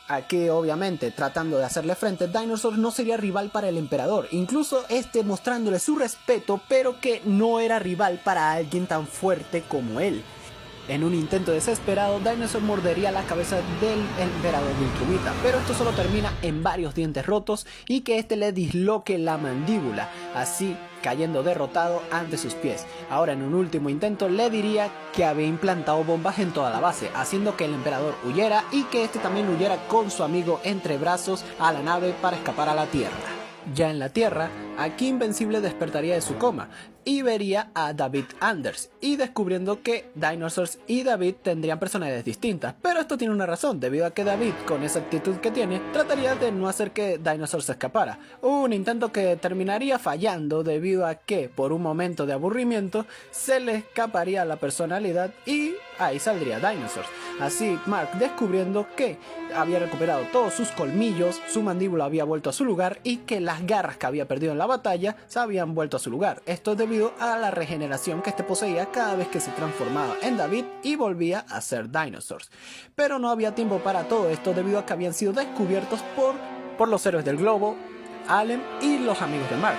Aquí obviamente tratando de hacerle frente, Dinosaur no sería rival para el emperador, incluso este mostrándole su respeto, pero que no era rival para alguien tan fuerte como él. En un intento desesperado, Dinosaur mordería la cabeza del emperador Viltrumita, pero esto solo termina en varios dientes rotos y que este le disloque la mandíbula, así cayendo derrotado ante sus pies. Ahora en un último intento le diría que había implantado bombas en toda la base, haciendo que el emperador huyera y que este también huyera con su amigo entre brazos a la nave para escapar a la Tierra. Ya en la Tierra, aquí Invencible despertaría de su coma y vería a David Anders, y descubriendo que Dinosaur y David tendrían personalidades distintas, pero esto tiene una razón, debido a que David, con esa actitud que tiene, trataría de no hacer que Dinosaur se escapara, un intento que terminaría fallando debido a que por un momento de aburrimiento se le escaparía la personalidad y ahí saldría Dinosaur. Así Mark, descubriendo que había recuperado todos sus colmillos, su mandíbula había vuelto a su lugar y que las garras que había perdido en la batalla se habían vuelto a su lugar. Esto es debido a la regeneración que este poseía cada vez que se transformaba en David y volvía a ser Dinosaur. Pero no había tiempo para todo esto debido a que habían sido descubiertos por los héroes del globo, Allen y los amigos de Mark.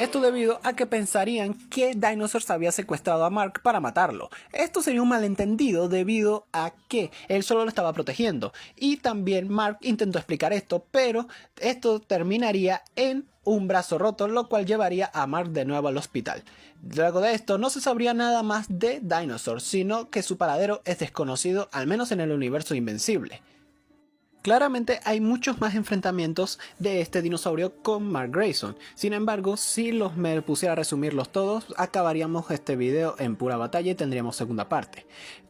Esto debido a que pensarían que Dinosaur había secuestrado a Mark para matarlo. Esto sería un malentendido debido a que él solo lo estaba protegiendo. Y también Mark intentó explicar esto, pero esto terminaría en un brazo roto, lo cual llevaría a Mark de nuevo al hospital. Luego de esto no se sabría nada más de Dinosaur, sino que su paradero es desconocido, al menos en el universo Invencible. Claramente hay muchos más enfrentamientos de este dinosaurio con Mark Grayson. Sin embargo, si me pusiera a resumirlos todos, acabaríamos este video en pura batalla y tendríamos segunda parte.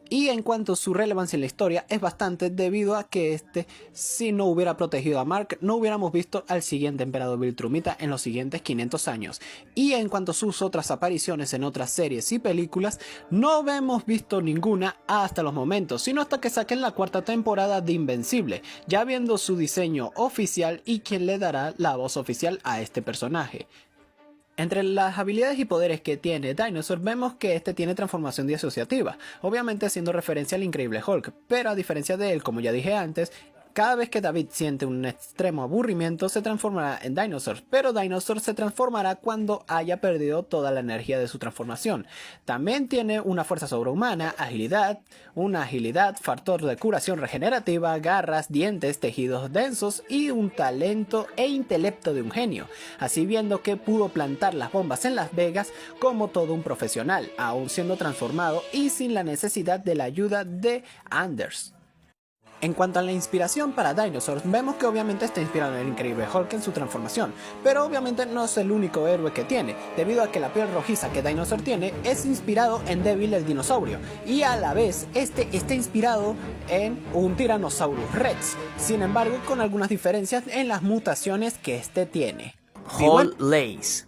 Y en cuanto a su relevancia en la historia, es bastante debido a que si no hubiera protegido a Mark, no hubiéramos visto al siguiente emperador Viltrumita en los siguientes 500 años. Y en cuanto a sus otras apariciones en otras series y películas, no hemos visto ninguna hasta los momentos, sino hasta que saquen la cuarta temporada de Invencible, ya viendo su diseño oficial y quien le dará la voz oficial a este personaje. Entre las habilidades y poderes que tiene Dinosaur vemos que tiene transformación disociativa, obviamente haciendo referencia al Increíble Hulk, pero a diferencia de él, como ya dije antes, cada vez que David siente un extremo aburrimiento se transformará en Dinosaur, pero Dinosaur se transformará cuando haya perdido toda la energía de su transformación. También tiene una fuerza sobrehumana, una agilidad, factor de curación regenerativa, garras, dientes, tejidos densos y un talento e intelecto de un genio, así viendo que pudo plantar las bombas en Las Vegas como todo un profesional, aún siendo transformado y sin la necesidad de la ayuda de Anders. En cuanto a la inspiración para Dinosaur, vemos que obviamente está inspirado en el Increíble Hulk en su transformación, pero obviamente no es el único héroe que tiene, debido a que la piel rojiza que Dinosaur tiene es inspirado en Devil el dinosaurio, y a la vez está inspirado en un Tyrannosaurus Rex, sin embargo con algunas diferencias en las mutaciones que tiene. Hall Lace.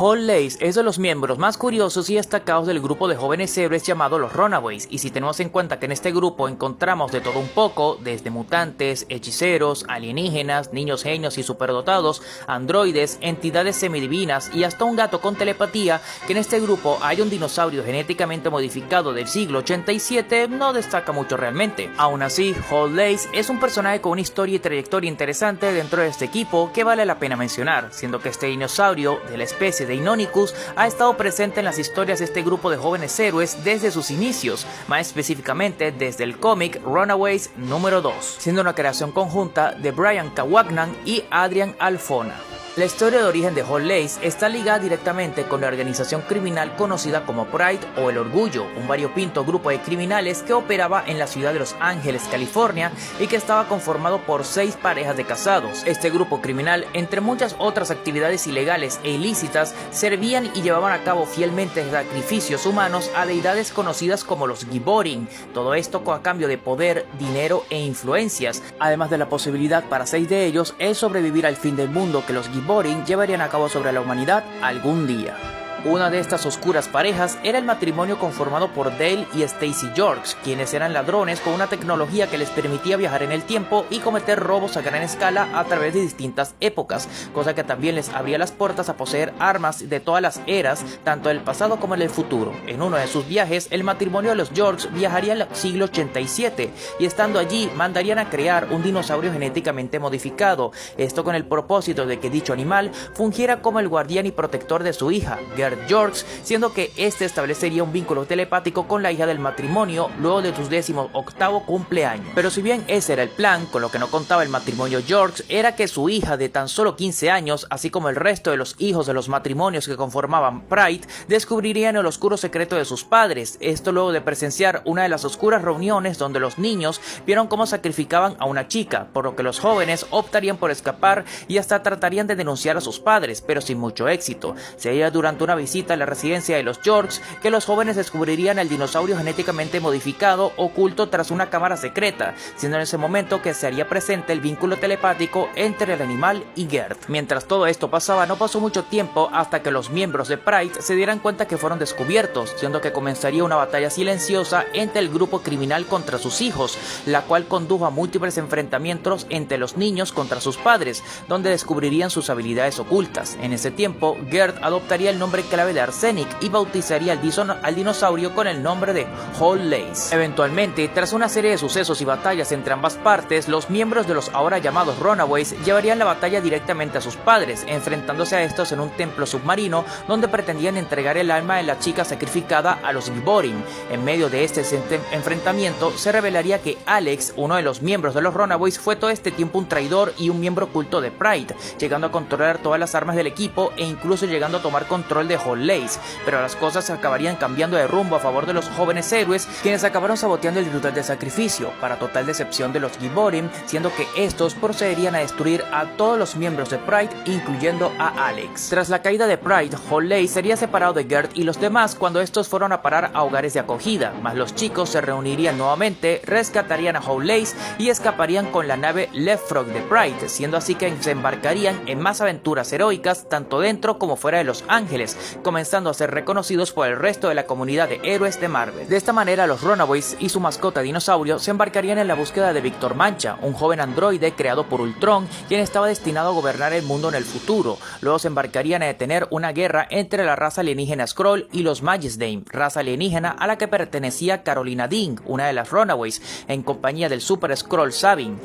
Hall Lace es de los miembros más curiosos y destacados del grupo de jóvenes héroes llamado los Runaways, y si tenemos en cuenta que en este grupo encontramos de todo un poco, desde mutantes, hechiceros, alienígenas, niños genios y superdotados, androides, entidades semidivinas y hasta un gato con telepatía, que en este grupo hay un dinosaurio genéticamente modificado del siglo 87 no destaca mucho realmente. Aún así, Hall Lace es un personaje con una historia y trayectoria interesante dentro de este equipo que vale la pena mencionar, siendo que este dinosaurio de la especie de Inonicus ha estado presente en las historias de este grupo de jóvenes héroes desde sus inicios, más específicamente desde el cómic Runaways número 2, siendo una creación conjunta de Brian Cavagnan y Adrian Alphona. La historia de origen de Hall Lace está ligada directamente con la organización criminal conocida como Pride o El Orgullo, un variopinto grupo de criminales que operaba en la ciudad de Los Ángeles, California, y que estaba conformado por 6 parejas de casados. Este grupo criminal, entre muchas otras actividades ilegales e ilícitas, servían y llevaban a cabo fielmente sacrificios humanos a deidades conocidas como los Giborim, todo esto a cambio de poder, dinero e influencias, además de la posibilidad para 6 de ellos el sobrevivir al fin del mundo que los Giborim llevarían a cabo sobre la humanidad algún día. Una de estas oscuras parejas era el matrimonio conformado por Dale y Stacy Yorks, quienes eran ladrones con una tecnología que les permitía viajar en el tiempo y cometer robos a gran escala a través de distintas épocas, cosa que también les abría las puertas a poseer armas de todas las eras, tanto del pasado como en el futuro. En uno de sus viajes, el matrimonio de los Yorks viajaría al siglo 87 y estando allí mandarían a crear un dinosaurio genéticamente modificado, esto con el propósito de que dicho animal fungiera como el guardián y protector de su hija, Gert Yorks, siendo que este establecería un vínculo telepático con la hija del matrimonio luego de su 18º cumpleaños. Pero si bien ese era el plan, con lo que no contaba el matrimonio Yorks era que su hija de tan solo 15 años, así como el resto de los hijos de los matrimonios que conformaban Pride, descubrirían el oscuro secreto de sus padres, esto luego de presenciar una de las oscuras reuniones donde los niños vieron cómo sacrificaban a una chica, por lo que los jóvenes optarían por escapar y hasta tratarían de denunciar a sus padres, pero sin mucho éxito. Sería durante una visita a la residencia de los Yorks que los jóvenes descubrirían el dinosaurio genéticamente modificado oculto tras una cámara secreta, siendo en ese momento que se haría presente el vínculo telepático entre el animal y Gert. Mientras todo esto pasaba, no pasó mucho tiempo hasta que los miembros de Pride se dieran cuenta que fueron descubiertos, siendo que comenzaría una batalla silenciosa entre el grupo criminal contra sus hijos, la cual condujo a múltiples enfrentamientos entre los niños contra sus padres, donde descubrirían sus habilidades ocultas. En ese tiempo, Gert adoptaría el nombre clave de Arsenic y bautizaría al dinosaurio con el nombre de Hall Lace. Eventualmente, tras una serie de sucesos y batallas entre ambas partes, los miembros de los ahora llamados Runaways llevarían la batalla directamente a sus padres, enfrentándose a estos en un templo submarino donde pretendían entregar el alma de la chica sacrificada a los Giborim. En medio de este enfrentamiento se revelaría que Alex, uno de los miembros de los Runaways, fue todo este tiempo un traidor y un miembro oculto de Pride, llegando a controlar todas las armas del equipo e incluso llegando a tomar control de Hot Lace, pero las cosas acabarían cambiando de rumbo a favor de los jóvenes héroes, quienes acabaron saboteando el ritual de sacrificio, para total decepción de los Giborim, siendo que estos procederían a destruir a todos los miembros de Pride, incluyendo a Alex. Tras la caída de Pride, Hot Lace sería separado de Gert y los demás cuando estos fueron a parar a hogares de acogida, mas los chicos se reunirían nuevamente, rescatarían a Hot Lace y escaparían con la nave Leapfrog de Pride, siendo así que se embarcarían en más aventuras heroicas tanto dentro como fuera de Los Ángeles, comenzando a ser reconocidos por el resto de la comunidad de héroes de Marvel. De esta manera, los Runaways y su mascota dinosaurio se embarcarían en la búsqueda de Victor Mancha, un joven androide creado por Ultron, quien estaba destinado a gobernar el mundo en el futuro. Luego se embarcarían a detener una guerra entre la raza alienígena Skrull y los Majesdame, raza alienígena a la que pertenecía Carolina Ding, una de las Runaways, en compañía del Super Skrull Sabin.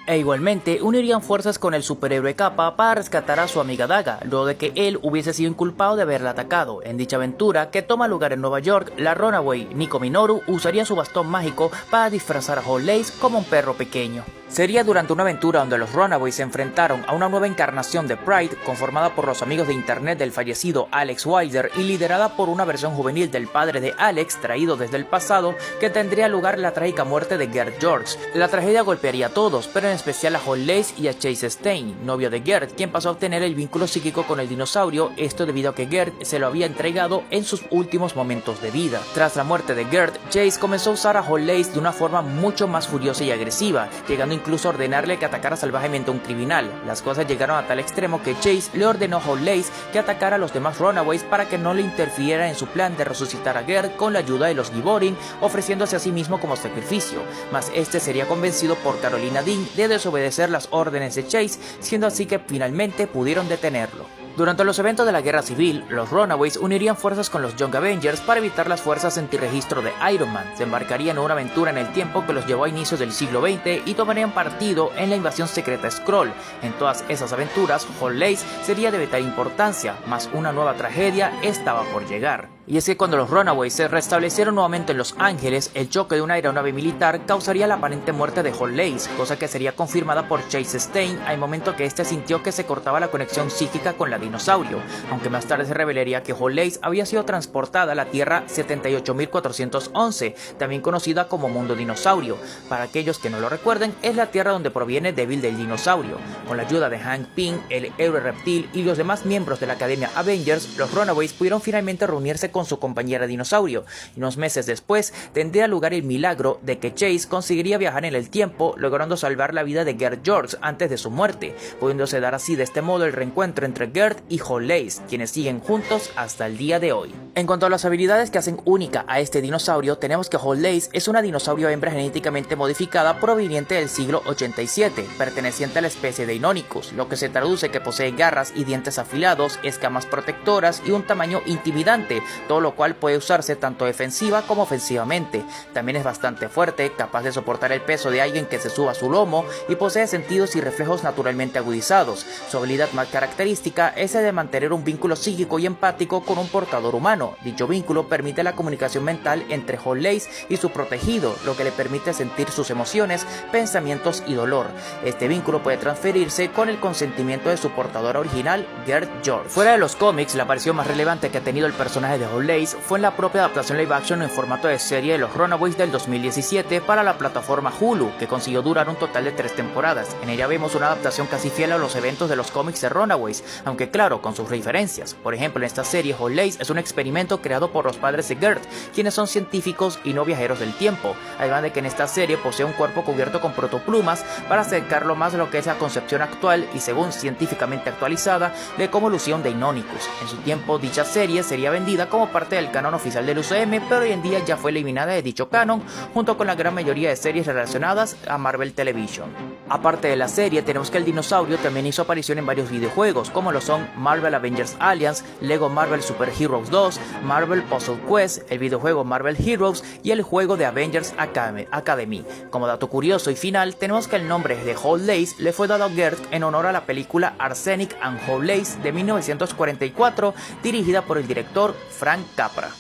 E igualmente unirían fuerzas con el superhéroe Kappa para rescatar a su amiga Daga, luego de que él hubiese sido inculpado de haberla atacado. En dicha aventura, que toma lugar en Nueva York, la Runaway Nico Minoru usaría su bastón mágico para disfrazar a Hot Lace como un perro pequeño. Sería durante una aventura donde los Runaways se enfrentaron a una nueva encarnación de Pride, conformada por los amigos de internet del fallecido Alex Wilder y liderada por una versión juvenil del padre de Alex, traído desde el pasado, que tendría lugar la trágica muerte de Gert George. La tragedia golpearía a todos, pero en especial a Hot Lace y a Chase Stein, novio de Gert, quien pasó a obtener el vínculo psíquico con el dinosaurio, esto debido a que Gert se lo había entregado en sus últimos momentos de vida. Tras la muerte de Gert, Chase comenzó a usar a Hot Lace de una forma mucho más furiosa y agresiva, llegando incluso a ordenarle que atacara salvajemente a un criminal. Las cosas llegaron a tal extremo que Chase le ordenó a Hot Lace que atacara a los demás Runaways para que no le interfiriera en su plan de resucitar a Gert con la ayuda de los Giborim, ofreciéndose a sí mismo como sacrificio, mas este sería convencido por Carolina Ding de desobedecer las órdenes de Chase, siendo así que finalmente pudieron detenerlo. Durante los eventos de la Guerra Civil, los Runaways unirían fuerzas con los Young Avengers para evitar las fuerzas antirregistro de Iron Man, se embarcarían en una aventura en el tiempo que los llevó a inicios del siglo XX y tomarían partido en la invasión secreta Skrull. En todas esas aventuras, Hot Lace sería de vital importancia, mas una nueva tragedia estaba por llegar. Y es que cuando los Runaways se restablecieron nuevamente en Los Ángeles, el choque de una aeronave militar causaría la aparente muerte de Hot Lace, cosa que sería confirmada por Chase Stein al momento que este sintió que se cortaba la conexión psíquica con la dinosaurio, aunque más tarde se revelaría que Hot Lace había sido transportada a la Tierra 78411, también conocida como Mundo Dinosaurio. Para aquellos que no lo recuerden, es la Tierra donde proviene Devil del dinosaurio. Con la ayuda de Hank Pym, el héroe reptil y los demás miembros de la Academia Avengers, los Runaways pudieron finalmente reunirse con su compañera dinosaurio, y unos meses después tendría lugar el milagro de que Chase conseguiría viajar en el tiempo, logrando salvar la vida de Gert George antes de su muerte, pudiéndose dar así de este modo el reencuentro entre Gert y Hot Lace, quienes siguen juntos hasta el día de hoy. En cuanto a las habilidades que hacen única a este dinosaurio, tenemos que Hot Lace es una dinosaurio hembra genéticamente modificada proveniente del siglo 87, perteneciente a la especie de Deinonychus, lo que se traduce que posee garras y dientes afilados, escamas protectoras y un tamaño intimidante, todo lo cual puede usarse tanto defensiva como ofensivamente. También es bastante fuerte, capaz de soportar el peso de alguien que se suba a su lomo y posee sentidos y reflejos naturalmente agudizados. Su habilidad más característica es el de mantener un vínculo psíquico y empático con un portador humano. Dicho vínculo permite la comunicación mental entre Hot Lace y su protegido, lo que le permite sentir sus emociones, pensamientos y dolor. Este vínculo puede transferirse con el consentimiento de su portador original, Gert George. Fuera de los cómics, la aparición más relevante que ha tenido el personaje de Hot Lace fue en la propia adaptación live action en formato de serie de los Runaways del 2017 para la plataforma Hulu, que consiguió durar un total de 3 temporadas. En ella vemos una adaptación casi fiel a los eventos de los cómics de Runaways, aunque claro, con sus diferencias. Por ejemplo, en esta serie Hot Lace es un experimento creado por los padres de Gert, quienes son científicos y no viajeros del tiempo, además de que en esta serie posee un cuerpo cubierto con protoplumas para acercarlo más a lo que es la concepción actual y según científicamente actualizada de cómo lucía un Deinonychus. En su tiempo, dicha serie sería vendida como parte del canon oficial del UCM, pero hoy en día ya fue eliminada de dicho canon, junto con la gran mayoría de series relacionadas a Marvel Television. Aparte de la serie, tenemos que el dinosaurio también hizo aparición en varios videojuegos, como lo son Marvel Avengers Alliance, Lego Marvel Super Heroes 2, Marvel Puzzle Quest, el videojuego Marvel Heroes y el juego de Avengers Academy. Como dato curioso y final, tenemos que el nombre de Hot Lace le fue dado a Gert en honor a la película Arsenic and Hot Lace de 1944, dirigida por el director Frank Capra.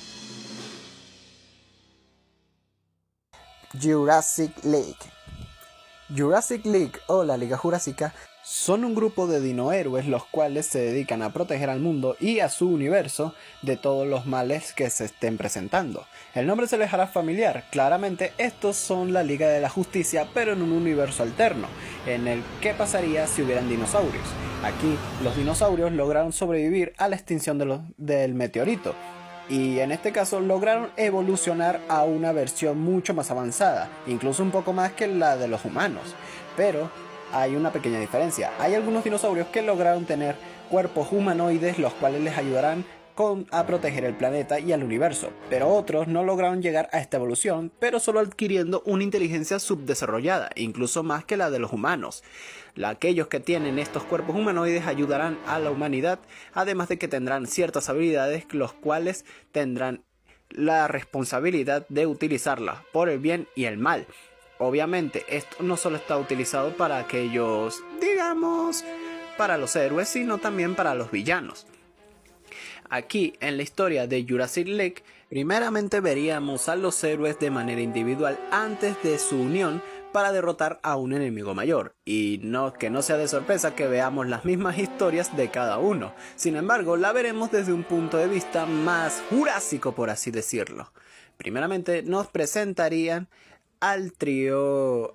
Jurassic League. Jurassic League o la Liga Jurásica Son un grupo de dinohéroes los cuales se dedican a proteger al mundo y a su universo de todos los males que se estén presentando. El nombre se les hará familiar, claramente estos son la Liga de la Justicia pero en un universo alterno, en el que pasaría si hubieran dinosaurios. Aquí los dinosaurios lograron sobrevivir a la extinción del meteorito y en este caso lograron evolucionar a una versión mucho más avanzada, incluso un poco más que la de los humanos, pero hay una pequeña diferencia. Hay algunos dinosaurios que lograron tener cuerpos humanoides los cuales les ayudarán a proteger el planeta y al universo, pero otros no lograron llegar a esta evolución, pero solo adquiriendo una inteligencia subdesarrollada, incluso más que la de los humanos. Aquellos que tienen estos cuerpos humanoides ayudarán a la humanidad, además de que tendrán ciertas habilidades los cuales tendrán la responsabilidad de utilizarlas por el bien y el mal. Obviamente esto no solo está utilizado para aquellos, digamos, para los héroes, sino también para los villanos. Aquí en la historia de Jurassic League, primeramente veríamos a los héroes de manera individual antes de su unión para derrotar a un enemigo mayor, y que no sea de sorpresa que veamos las mismas historias de cada uno. Sin embargo, la veremos desde un punto de vista más jurásico, por así decirlo. Primeramente nos presentarían al trío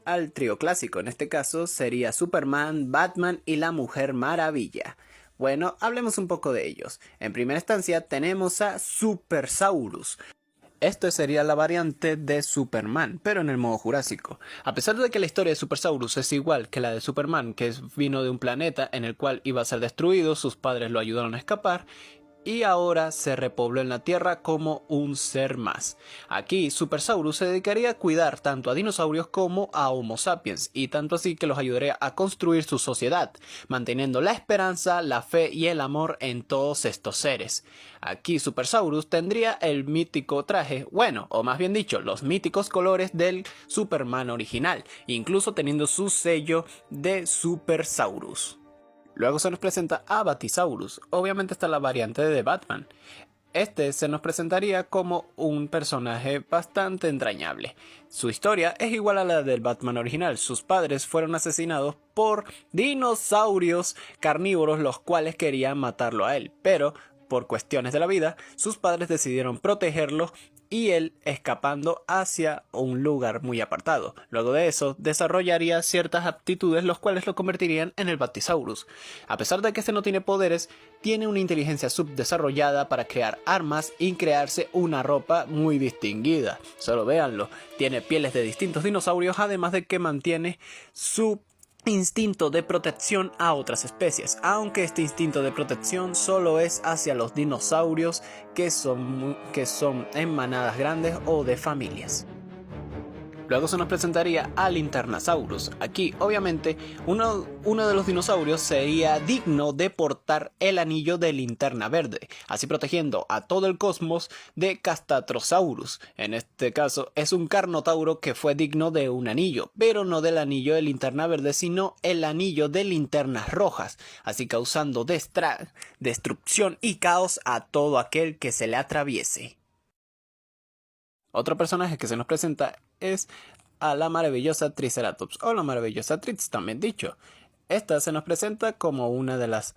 clásico, en este caso sería Superman, Batman y la Mujer Maravilla. Bueno, hablemos un poco de ellos. En primera instancia tenemos a Supersaurus. Esto sería la variante de Superman, pero en el modo jurásico. A pesar de que la historia de Supersaurus es igual que la de Superman, que vino de un planeta en el cual iba a ser destruido, sus padres lo ayudaron a escapar, y ahora se repobló en la Tierra como un ser más. Aquí Supersaurus se dedicaría a cuidar tanto a dinosaurios como a Homo sapiens, y tanto así que los ayudaría a construir su sociedad, manteniendo la esperanza, la fe y el amor en todos estos seres. Aquí Supersaurus tendría el mítico traje, bueno, o más bien dicho, los míticos colores del Superman original, incluso teniendo su sello de Supersaurus. Luego se nos presenta a Batisaurus, obviamente está la variante de Batman. Este se nos presentaría como un personaje bastante entrañable. Su historia es igual a la del Batman original. Sus padres fueron asesinados por dinosaurios carnívoros los cuales querían matarlo a él, pero por cuestiones de la vida, sus padres decidieron protegerlo y él escapando hacia un lugar muy apartado. Luego de eso, desarrollaría ciertas aptitudes los cuales lo convertirían en el Batisaurus. A pesar de que este no tiene poderes, tiene una inteligencia subdesarrollada para crear armas y crearse una ropa muy distinguida. Solo véanlo, tiene pieles de distintos dinosaurios, además de que mantiene su instinto de protección a otras especies, aunque este instinto de protección solo es hacia los dinosaurios que son en manadas grandes o de familias. Luego se nos presentaría a Linternasaurus. Aquí, obviamente, uno de los dinosaurios sería digno de portar el anillo de linterna verde, así protegiendo a todo el cosmos de Castatrosaurus. En este caso, es un carnotauro que fue digno de un anillo, pero no del anillo de linterna verde, sino el anillo de linternas rojas, así causando destrucción y caos a todo aquel que se le atraviese. Otro personaje que se nos presenta es a la maravillosa Triceratops, o la maravillosa Trix también dicho. Esta se nos presenta como una de las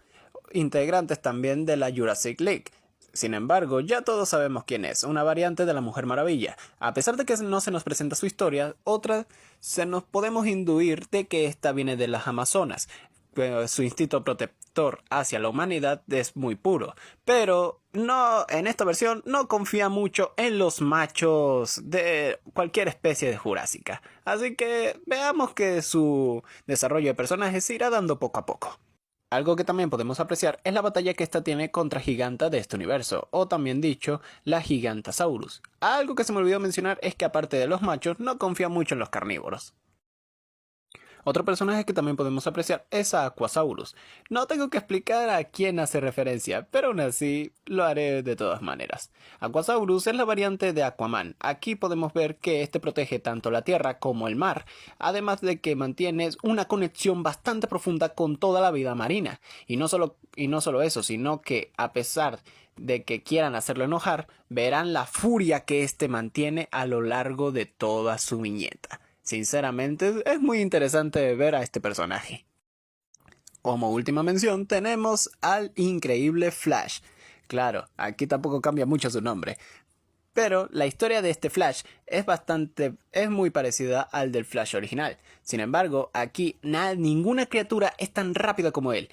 integrantes también de la Jurassic League. Sin embargo, ya todos sabemos quién es, una variante de la Mujer Maravilla. A pesar de que no se nos presenta su historia, nos podemos induir de que esta viene de las Amazonas. Su instinto protector hacia la humanidad es muy puro, pero en esta versión no confía mucho en los machos de cualquier especie de Jurásica, así que veamos que su desarrollo de personajes se irá dando poco a poco. Algo que también podemos apreciar es la batalla que esta tiene contra Giganta de este universo, o también dicho, la Gigantasaurus. Algo que se me olvidó mencionar es que aparte de los machos no confía mucho en los carnívoros. Otro personaje que también podemos apreciar es a Aquasaurus. No tengo que explicar a quién hace referencia, pero aún así lo haré de todas maneras. Aquasaurus es la variante de Aquaman. Aquí podemos ver que este protege tanto la tierra como el mar, además de que mantiene una conexión bastante profunda con toda la vida marina. Y no solo eso, sino que a pesar de que quieran hacerlo enojar, verán la furia que este mantiene a lo largo de toda su viñeta. Sinceramente, es muy interesante ver a este personaje. Como última mención tenemos al increíble Flash. Claro, aquí tampoco cambia mucho su nombre. Pero la historia de este Flash es muy parecida al del Flash original. Sin embargo, aquí ninguna criatura es tan rápida como él.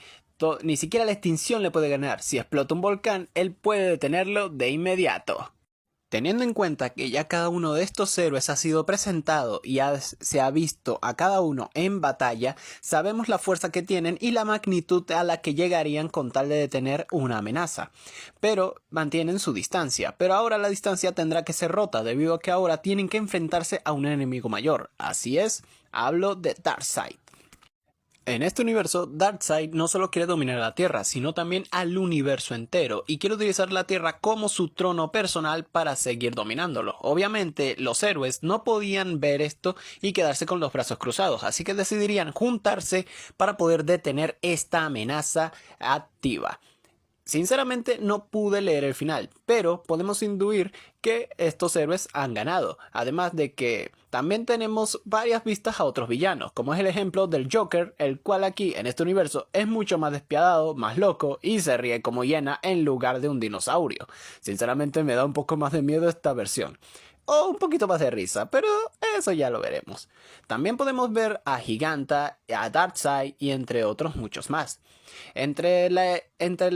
Ni siquiera la extinción le puede ganar. Si explota un volcán, él puede detenerlo de inmediato. Teniendo en cuenta que ya cada uno de estos héroes ha sido presentado y se ha visto a cada uno en batalla, sabemos la fuerza que tienen y la magnitud a la que llegarían con tal de detener una amenaza. Pero mantienen su distancia, pero ahora la distancia tendrá que ser rota debido a que ahora tienen que enfrentarse a un enemigo mayor. Así es, hablo de Darkseid. En este universo, Darkseid no solo quiere dominar la Tierra, sino también al universo entero, y quiere utilizar la Tierra como su trono personal para seguir dominándolo. Obviamente, los héroes no podían ver esto y quedarse con los brazos cruzados, así que decidirían juntarse para poder detener esta amenaza activa. Sinceramente no pude leer el final, pero podemos intuir que estos héroes han ganado, además de que también tenemos varias vistas a otros villanos, como es el ejemplo del Joker, el cual aquí en este universo es mucho más despiadado, más loco y se ríe como hiena en lugar de un dinosaurio. Sinceramente me da un poco más de miedo esta versión. O un poquito más de risa, pero eso ya lo veremos. También podemos ver a Giganta, a Darkseid y entre otros muchos más. Entre la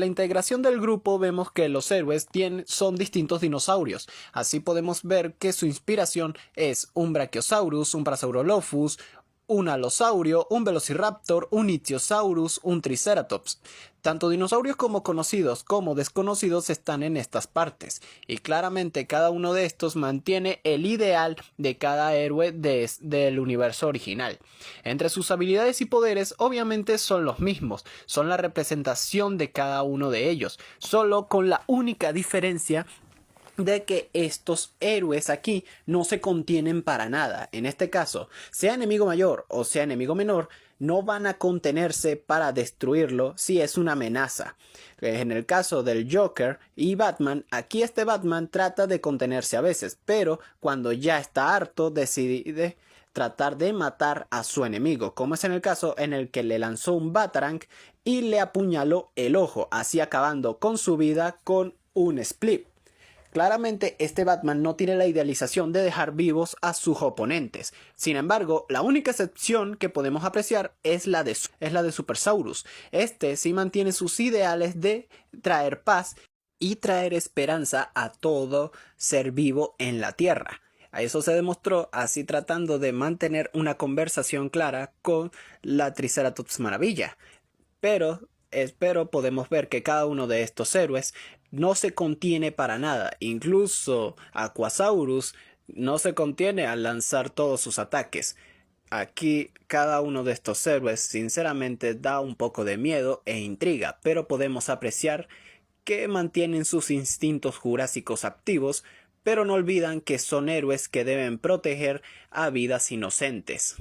integración del grupo vemos que los héroes son distintos dinosaurios. Así podemos ver que su inspiración es un Brachiosaurus, un Parasaurolophus, un Alosaurio, un Velociraptor, un Ichthyosaurus, un Triceratops. Tanto dinosaurios como conocidos como desconocidos están en estas partes, y claramente cada uno de estos mantiene el ideal de cada héroe del universo original. Entre sus habilidades y poderes obviamente son los mismos, son la representación de cada uno de ellos, solo con la única diferencia de que estos héroes aquí no se contienen para nada. En este caso, sea enemigo mayor o sea enemigo menor, no van a contenerse para destruirlo si es una amenaza. En el caso del Joker y Batman, aquí este Batman trata de contenerse a veces, pero cuando ya está harto decide tratar de matar a su enemigo, como es en el caso en el que le lanzó un Batarang y le apuñaló el ojo, así acabando con su vida con un split. Claramente este Batman no tiene la idealización de dejar vivos a sus oponentes. Sin embargo, la única excepción que podemos apreciar es la de Supersaurus. Este sí mantiene sus ideales de traer paz y traer esperanza a todo ser vivo en la Tierra. A eso se demostró así tratando de mantener una conversación clara con la Triceratops Maravilla. Pero podemos ver que cada uno de estos héroes no se contiene para nada. Incluso Aquasaurus no se contiene al lanzar todos sus ataques. Aquí cada uno de estos héroes sinceramente da un poco de miedo e intriga, pero podemos apreciar que mantienen sus instintos jurásicos activos, pero no olvidan que son héroes que deben proteger a vidas inocentes.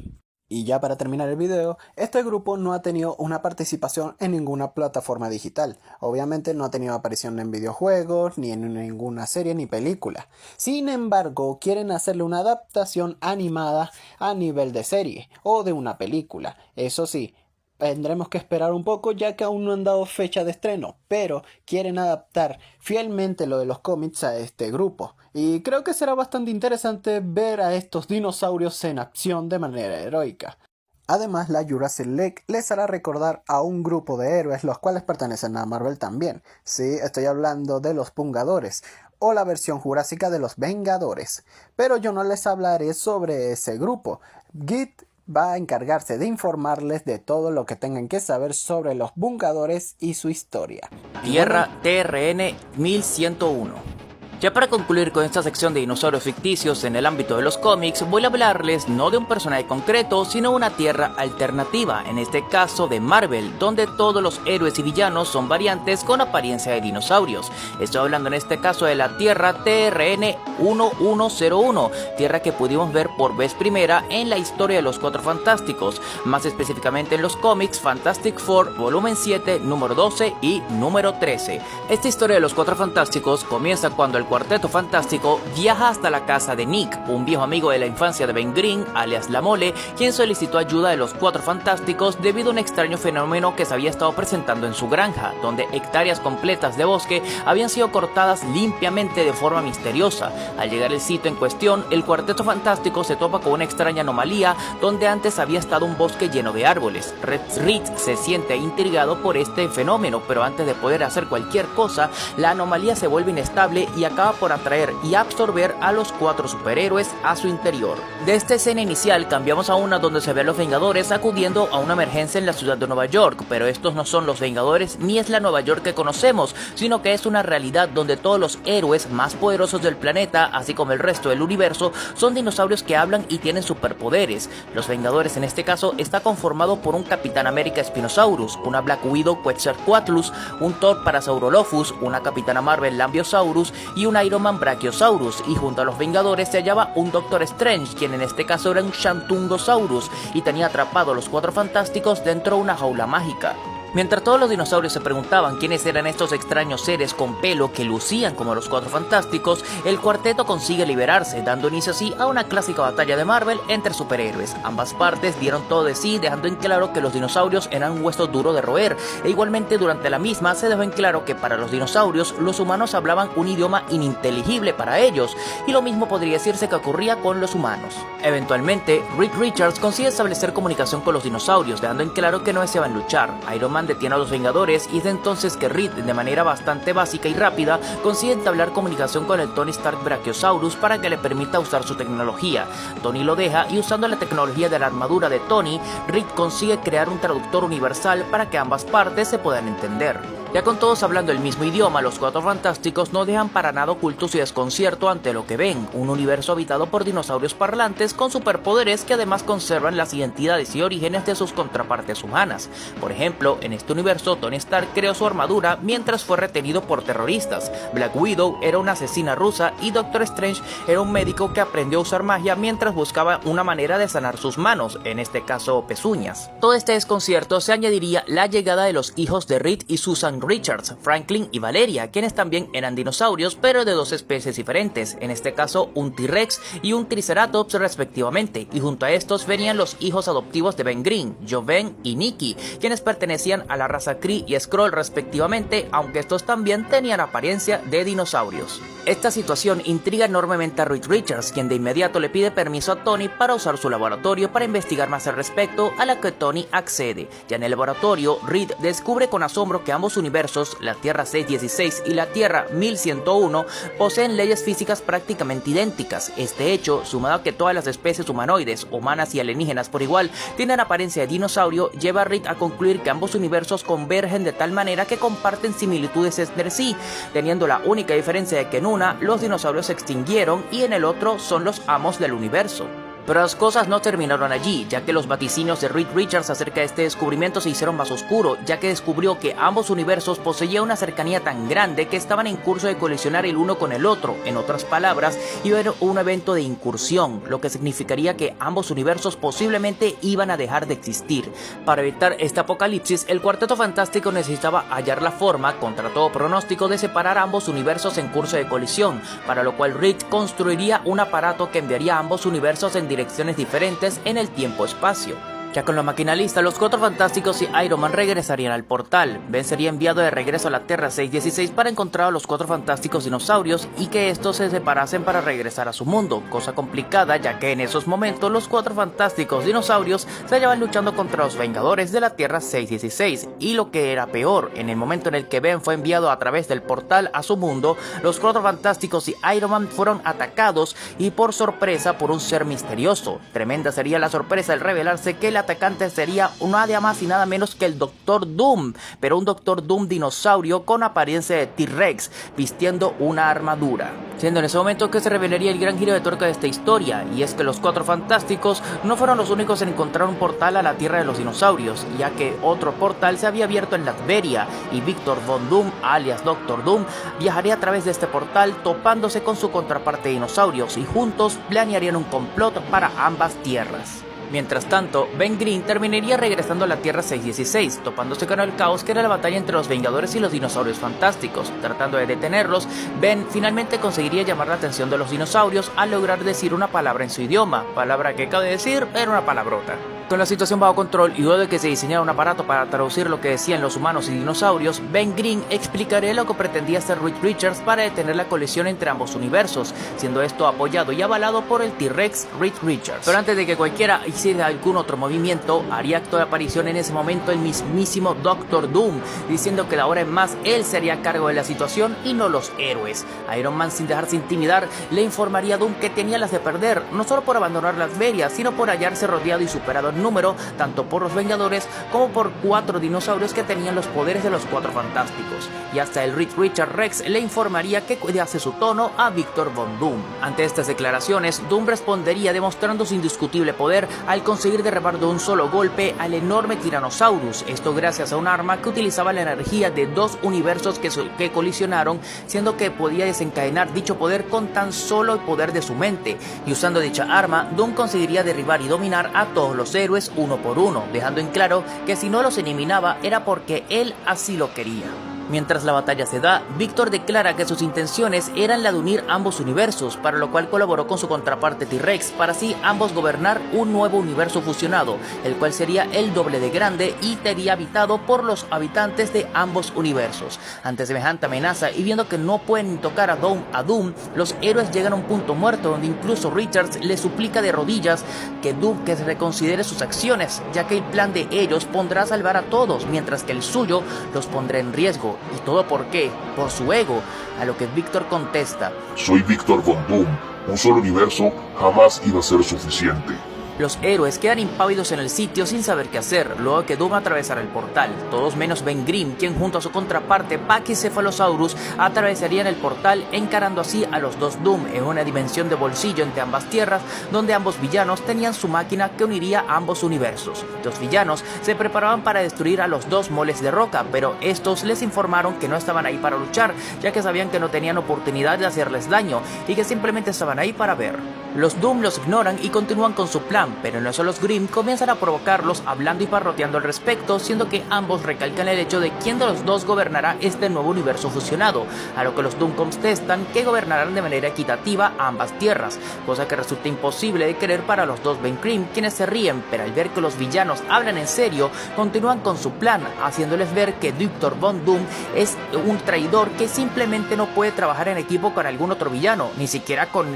Y ya para terminar el video, este grupo no ha tenido una participación en ninguna plataforma digital. Obviamente no ha tenido aparición en videojuegos, ni en ninguna serie ni película. Sin embargo, quieren hacerle una adaptación animada a nivel de serie o de una película. Eso sí, tendremos que esperar un poco ya que aún no han dado fecha de estreno, pero quieren adaptar fielmente lo de los cómics a este grupo. Y creo que será bastante interesante ver a estos dinosaurios en acción de manera heroica. Además, la Jurassic League les hará recordar a un grupo de héroes los cuales pertenecen a Marvel también. Sí, estoy hablando de los Pungadores, o la versión jurásica de los Vengadores. Pero yo no les hablaré sobre ese grupo. Git va a encargarse de informarles de todo lo que tengan que saber sobre los Vengadores y su historia. Tierra TRN 1101. Ya para concluir con esta sección de dinosaurios ficticios en el ámbito de los cómics, voy a hablarles no de un personaje concreto, sino una tierra alternativa, en este caso de Marvel, donde todos los héroes y villanos son variantes con apariencia de dinosaurios. Estoy hablando en este caso de la Tierra TRN 1101, tierra que pudimos ver por vez primera en la historia de los Cuatro Fantásticos, más específicamente en los cómics Fantastic Four volumen 7, número 12 y número 13. Esta historia de los Cuatro Fantásticos comienza cuando el Cuarteto Fantástico viaja hasta la casa de Nick, un viejo amigo de la infancia de Ben Grimm, alias La Mole, quien solicitó ayuda de los Cuatro Fantásticos debido a un extraño fenómeno que se había estado presentando en su granja, donde hectáreas completas de bosque habían sido cortadas limpiamente de forma misteriosa. Al llegar al sitio en cuestión, el Cuarteto Fantástico se topa con una extraña anomalía donde antes había estado un bosque lleno de árboles. Reed se siente intrigado por este fenómeno, pero antes de poder hacer cualquier cosa, la anomalía se vuelve inestable y acaba por atraer y absorber a los cuatro superhéroes a su interior. De esta escena inicial cambiamos a una donde se ve a los Vengadores acudiendo a una emergencia en la ciudad de Nueva York, pero estos no son los Vengadores ni es la Nueva York que conocemos, sino que es una realidad donde todos los héroes más poderosos del planeta, así como el resto del universo, son dinosaurios que hablan y tienen superpoderes. Los Vengadores en este caso está conformado por un Capitán América Spinosaurus, una Black Widow Quetzalcoatlus, un Thor Parasaurolophus, una Capitana Marvel Lambiosaurus y un Iron Man Brachiosaurus, y junto a los Vengadores se hallaba un Doctor Strange, quien en este caso era un Shantungosaurus y tenía atrapado a los Cuatro Fantásticos dentro de una jaula mágica. Mientras todos los dinosaurios se preguntaban quiénes eran estos extraños seres con pelo que lucían como los Cuatro Fantásticos, el cuarteto consigue liberarse, dando inicio así a una clásica batalla de Marvel entre superhéroes. Ambas partes dieron todo de sí, dejando en claro que los dinosaurios eran un hueso duro de roer, e igualmente durante la misma se dejó en claro que para los dinosaurios los humanos hablaban un idioma ininteligible para ellos, y lo mismo podría decirse que ocurría con los humanos. Eventualmente, Reed Richards consigue establecer comunicación con los dinosaurios, dejando en claro que no deseaban luchar. Iron Man detiene a los Vengadores y es entonces que Reed, de manera bastante básica y rápida, consigue entablar comunicación con el Tony Stark Brachiosaurus para que le permita usar su tecnología. Tony lo deja y usando la tecnología de la armadura de Tony, Reed consigue crear un traductor universal para que ambas partes se puedan entender. Ya con todos hablando el mismo idioma, los Cuatro Fantásticos no dejan para nada oculto su desconcierto ante lo que ven, un universo habitado por dinosaurios parlantes con superpoderes que además conservan las identidades y orígenes de sus contrapartes humanas. Por ejemplo, en este universo Tony Stark creó su armadura mientras fue retenido por terroristas, Black Widow era una asesina rusa y Doctor Strange era un médico que aprendió a usar magia mientras buscaba una manera de sanar sus manos, en este caso pezuñas. Todo este desconcierto se añadiría la llegada de los hijos de Reed y Susan Richards, Franklin y Valeria, quienes también eran dinosaurios pero de dos especies diferentes, en este caso un T-Rex y un Triceratops respectivamente, y junto a estos venían los hijos adoptivos de Ben Grimm, Joven y Nikki, quienes pertenecían a la raza Kree y Skrull respectivamente, aunque estos también tenían apariencia de dinosaurios. Esta situación intriga enormemente a Reed Richards, quien de inmediato le pide permiso a Tony para usar su laboratorio para investigar más al respecto, a la que Tony accede. Ya en el laboratorio, Reed descubre con asombro que ambos universos, la Tierra 616 y la Tierra 1101, poseen leyes físicas prácticamente idénticas. Este hecho, sumado a que todas las especies humanoides, humanas y alienígenas por igual, tienen apariencia de dinosaurio, lleva a Reed a concluir que ambos universos convergen de tal manera que comparten similitudes entre sí, teniendo la única diferencia de que en una los dinosaurios se extinguieron y en el otro son los amos del universo. Pero las cosas no terminaron allí, ya que los vaticinios de Reed Richards acerca de este descubrimiento se hicieron más oscuros, ya que descubrió que ambos universos poseían una cercanía tan grande que estaban en curso de colisionar el uno con el otro. En otras palabras, iba a haber un evento de incursión, lo que significaría que ambos universos posiblemente iban a dejar de existir. Para evitar este apocalipsis, el Cuarteto Fantástico necesitaba hallar la forma, contra todo pronóstico, de separar ambos universos en curso de colisión, para lo cual Reed construiría un aparato que enviaría a ambos universos en direcciones diferentes en el tiempo-espacio. Ya con la máquina lista, los Cuatro Fantásticos y Iron Man regresarían al portal. Ben sería enviado de regreso a la Tierra 616 para encontrar a los Cuatro Fantásticos dinosaurios y que estos se separasen para regresar a su mundo, cosa complicada ya que en esos momentos los Cuatro Fantásticos dinosaurios se hallaban luchando contra los Vengadores de la Tierra 616, y lo que era peor, en el momento en el que Ben fue enviado a través del portal a su mundo, los Cuatro Fantásticos y Iron Man fueron atacados y por sorpresa por un ser misterioso. Tremenda sería la sorpresa al revelarse que el atacante sería nada más y nada menos que el Doctor Doom, pero un Doctor Doom dinosaurio con apariencia de T-Rex, vistiendo una armadura. Siendo en ese momento que se revelaría el gran giro de tuerca de esta historia, y es que los Cuatro Fantásticos no fueron los únicos en encontrar un portal a la Tierra de los Dinosaurios, ya que otro portal se había abierto en Latveria, y Victor Von Doom, alias Doctor Doom, viajaría a través de este portal topándose con su contraparte de dinosaurios, y juntos planearían un complot para ambas tierras. Mientras tanto, Ben Grimm terminaría regresando a la Tierra 616, topándose con el caos que era la batalla entre los Vengadores y los Dinosaurios Fantásticos. Tratando de detenerlos, Ben finalmente conseguiría llamar la atención de los dinosaurios al lograr decir una palabra en su idioma, palabra que cabe decir era una palabrota. Con la situación bajo control y luego de que se diseñara un aparato para traducir lo que decían los humanos y dinosaurios, Ben Grimm explicaría lo que pretendía hacer Reed Richards para detener la colisión entre ambos universos, siendo esto apoyado y avalado por el T-Rex Reed Richards. Pero antes de que cualquiera hiciera algún otro movimiento, haría acto de aparición en ese momento el mismísimo Doctor Doom, diciendo que de ahora en más él se haría cargo de la situación y no los héroes. Iron Man, sin dejarse intimidar, le informaría a Doom que tenía las de perder, no solo por abandonar Las Vegas, sino por hallarse rodeado y superado en número, tanto por los Vengadores como por 4 dinosaurios que tenían los poderes de los 4 Fantásticos. Y hasta el Reed Richards Rex le informaría que cuidase su tono a Victor Von Doom. Ante estas declaraciones, Doom respondería demostrando su indiscutible poder al conseguir derribar de un solo golpe al enorme Tyrannosaurus, esto gracias a un arma que utilizaba la energía de 2 universos que colisionaron, siendo que podía desencadenar dicho poder con tan solo el poder de su mente, y usando dicha arma, Doom conseguiría derribar y dominar a todos los héroes uno por uno, dejando en claro que si no los eliminaba era porque él así lo quería. Mientras la batalla se da, Victor declara que sus intenciones eran la de unir ambos universos, para lo cual colaboró con su contraparte T-Rex, para así ambos gobernar un nuevo universo fusionado, el cual sería el doble de grande y sería habitado por los habitantes de ambos universos. Ante semejante amenaza y viendo que no pueden ni tocar a Doom, los héroes llegan a un punto muerto donde incluso Richards le suplica de rodillas que Doom que se reconsidere sus acciones, ya que el plan de ellos pondrá a salvar a todos, mientras que el suyo los pondrá en riesgo. ¿Y todo por qué? Por su ego, a lo que Victor contesta: soy Victor Von Doom, un solo universo jamás iba a ser suficiente. Los héroes quedan impávidos en el sitio sin saber qué hacer, luego que Doom atravesara el portal. Todos menos Ben Grimm, quien junto a su contraparte Pachycephalosaurus atravesarían el portal, encarando así a los dos Doom en una dimensión de bolsillo entre ambas tierras, donde ambos villanos tenían su máquina que uniría ambos universos. Los villanos se preparaban para destruir a los 2 moles de roca, pero estos les informaron que no estaban ahí para luchar, ya que sabían que no tenían oportunidad de hacerles daño y que simplemente estaban ahí para ver. Los Doom los ignoran y continúan con su plan, pero en eso los Grimm comienzan a provocarlos hablando y parroteando al respecto, siendo que ambos recalcan el hecho de quién de los dos gobernará este nuevo universo fusionado, a lo que los Doom contestan que gobernarán de manera equitativa ambas tierras, cosa que resulta imposible de creer para los dos Ben Grimm, quienes se ríen, pero al ver que los villanos hablan en serio, continúan con su plan, haciéndoles ver que Victor Von Doom es un traidor que simplemente no puede trabajar en equipo con algún otro villano, ni siquiera con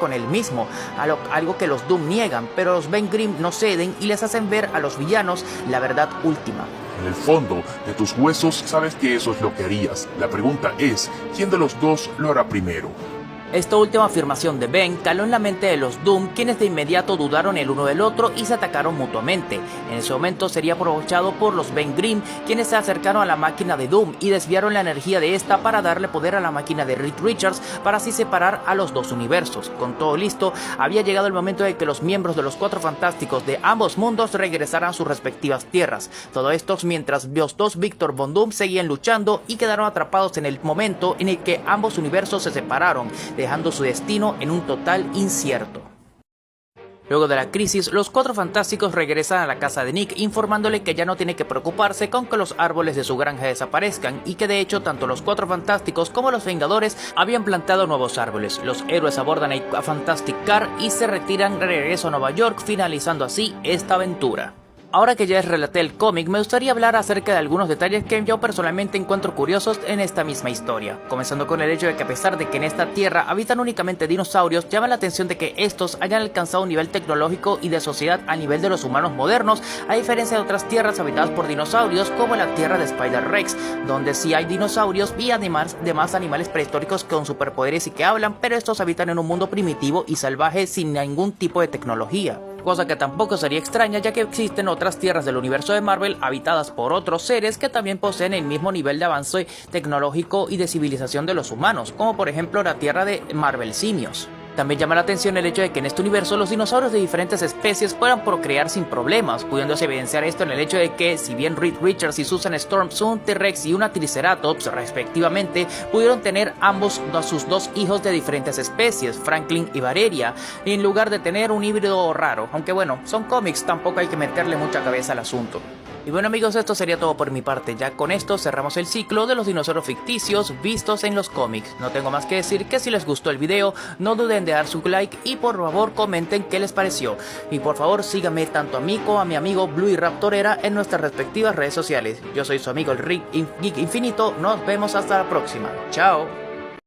él mismo, algo que los Doom niegan, pero los Ben Grimm no ceden y les hacen ver a los villanos la verdad última. En el fondo de tus huesos sabes que eso es lo que harías. La pregunta es, ¿quién de los dos lo hará primero? Esta última afirmación de Ben caló en la mente de los Doom, quienes de inmediato dudaron el uno del otro y se atacaron mutuamente. En ese momento sería aprovechado por los Ben Grimm, quienes se acercaron a la máquina de Doom y desviaron la energía de esta para darle poder a la máquina de Reed Richards para así separar a los dos universos. Con todo listo, había llegado el momento de que los miembros de los 4 fantásticos de ambos mundos regresaran a sus respectivas tierras. Todo esto mientras los dos Victor Von Doom seguían luchando y quedaron atrapados en el momento en el que ambos universos se separaron, dejando su destino en un total incierto. Luego de la crisis, los 4 fantásticos regresan a la casa de Nick, informándole que ya no tiene que preocuparse con que los árboles de su granja desaparezcan y que de hecho tanto los 4 fantásticos como los Vengadores habían plantado nuevos árboles. Los héroes abordan el Fantastic Car y se retiran de regreso a Nueva York, finalizando así esta aventura. Ahora que ya les relaté el cómic, me gustaría hablar acerca de algunos detalles que yo personalmente encuentro curiosos en esta misma historia. Comenzando con el hecho de que a pesar de que en esta tierra habitan únicamente dinosaurios, llama la atención de que estos hayan alcanzado un nivel tecnológico y de sociedad al nivel de los humanos modernos, a diferencia de otras tierras habitadas por dinosaurios como la tierra de Spider-Rex, donde sí hay dinosaurios y además demás animales prehistóricos con superpoderes y que hablan, pero estos habitan en un mundo primitivo y salvaje sin ningún tipo de tecnología. Cosa que tampoco sería extraña, ya que existen otras tierras del universo de Marvel habitadas por otros seres que también poseen el mismo nivel de avance tecnológico y de civilización de los humanos, como por ejemplo la tierra de Marvel Simios. También llama la atención el hecho de que en este universo los dinosaurios de diferentes especies puedan procrear sin problemas, pudiéndose evidenciar esto en el hecho de que si bien Reed Richards y Susan Storms, un T-Rex y una Triceratops respectivamente, pudieron tener ambos sus dos hijos de diferentes especies, Franklin y Valeria, en lugar de tener un híbrido raro, aunque bueno, son cómics, tampoco hay que meterle mucha cabeza al asunto. Y bueno amigos, esto sería todo por mi parte. Ya con esto cerramos el ciclo de los dinosaurios ficticios vistos en los cómics. No tengo más que decir que si les gustó el video, no duden de dar su like y por favor comenten qué les pareció. Y por favor síganme tanto a mí como a mi amigo Blue y Raptorera en nuestras respectivas redes sociales. Yo soy su amigo el Rick Geek Infinito, nos vemos hasta la próxima. Chao.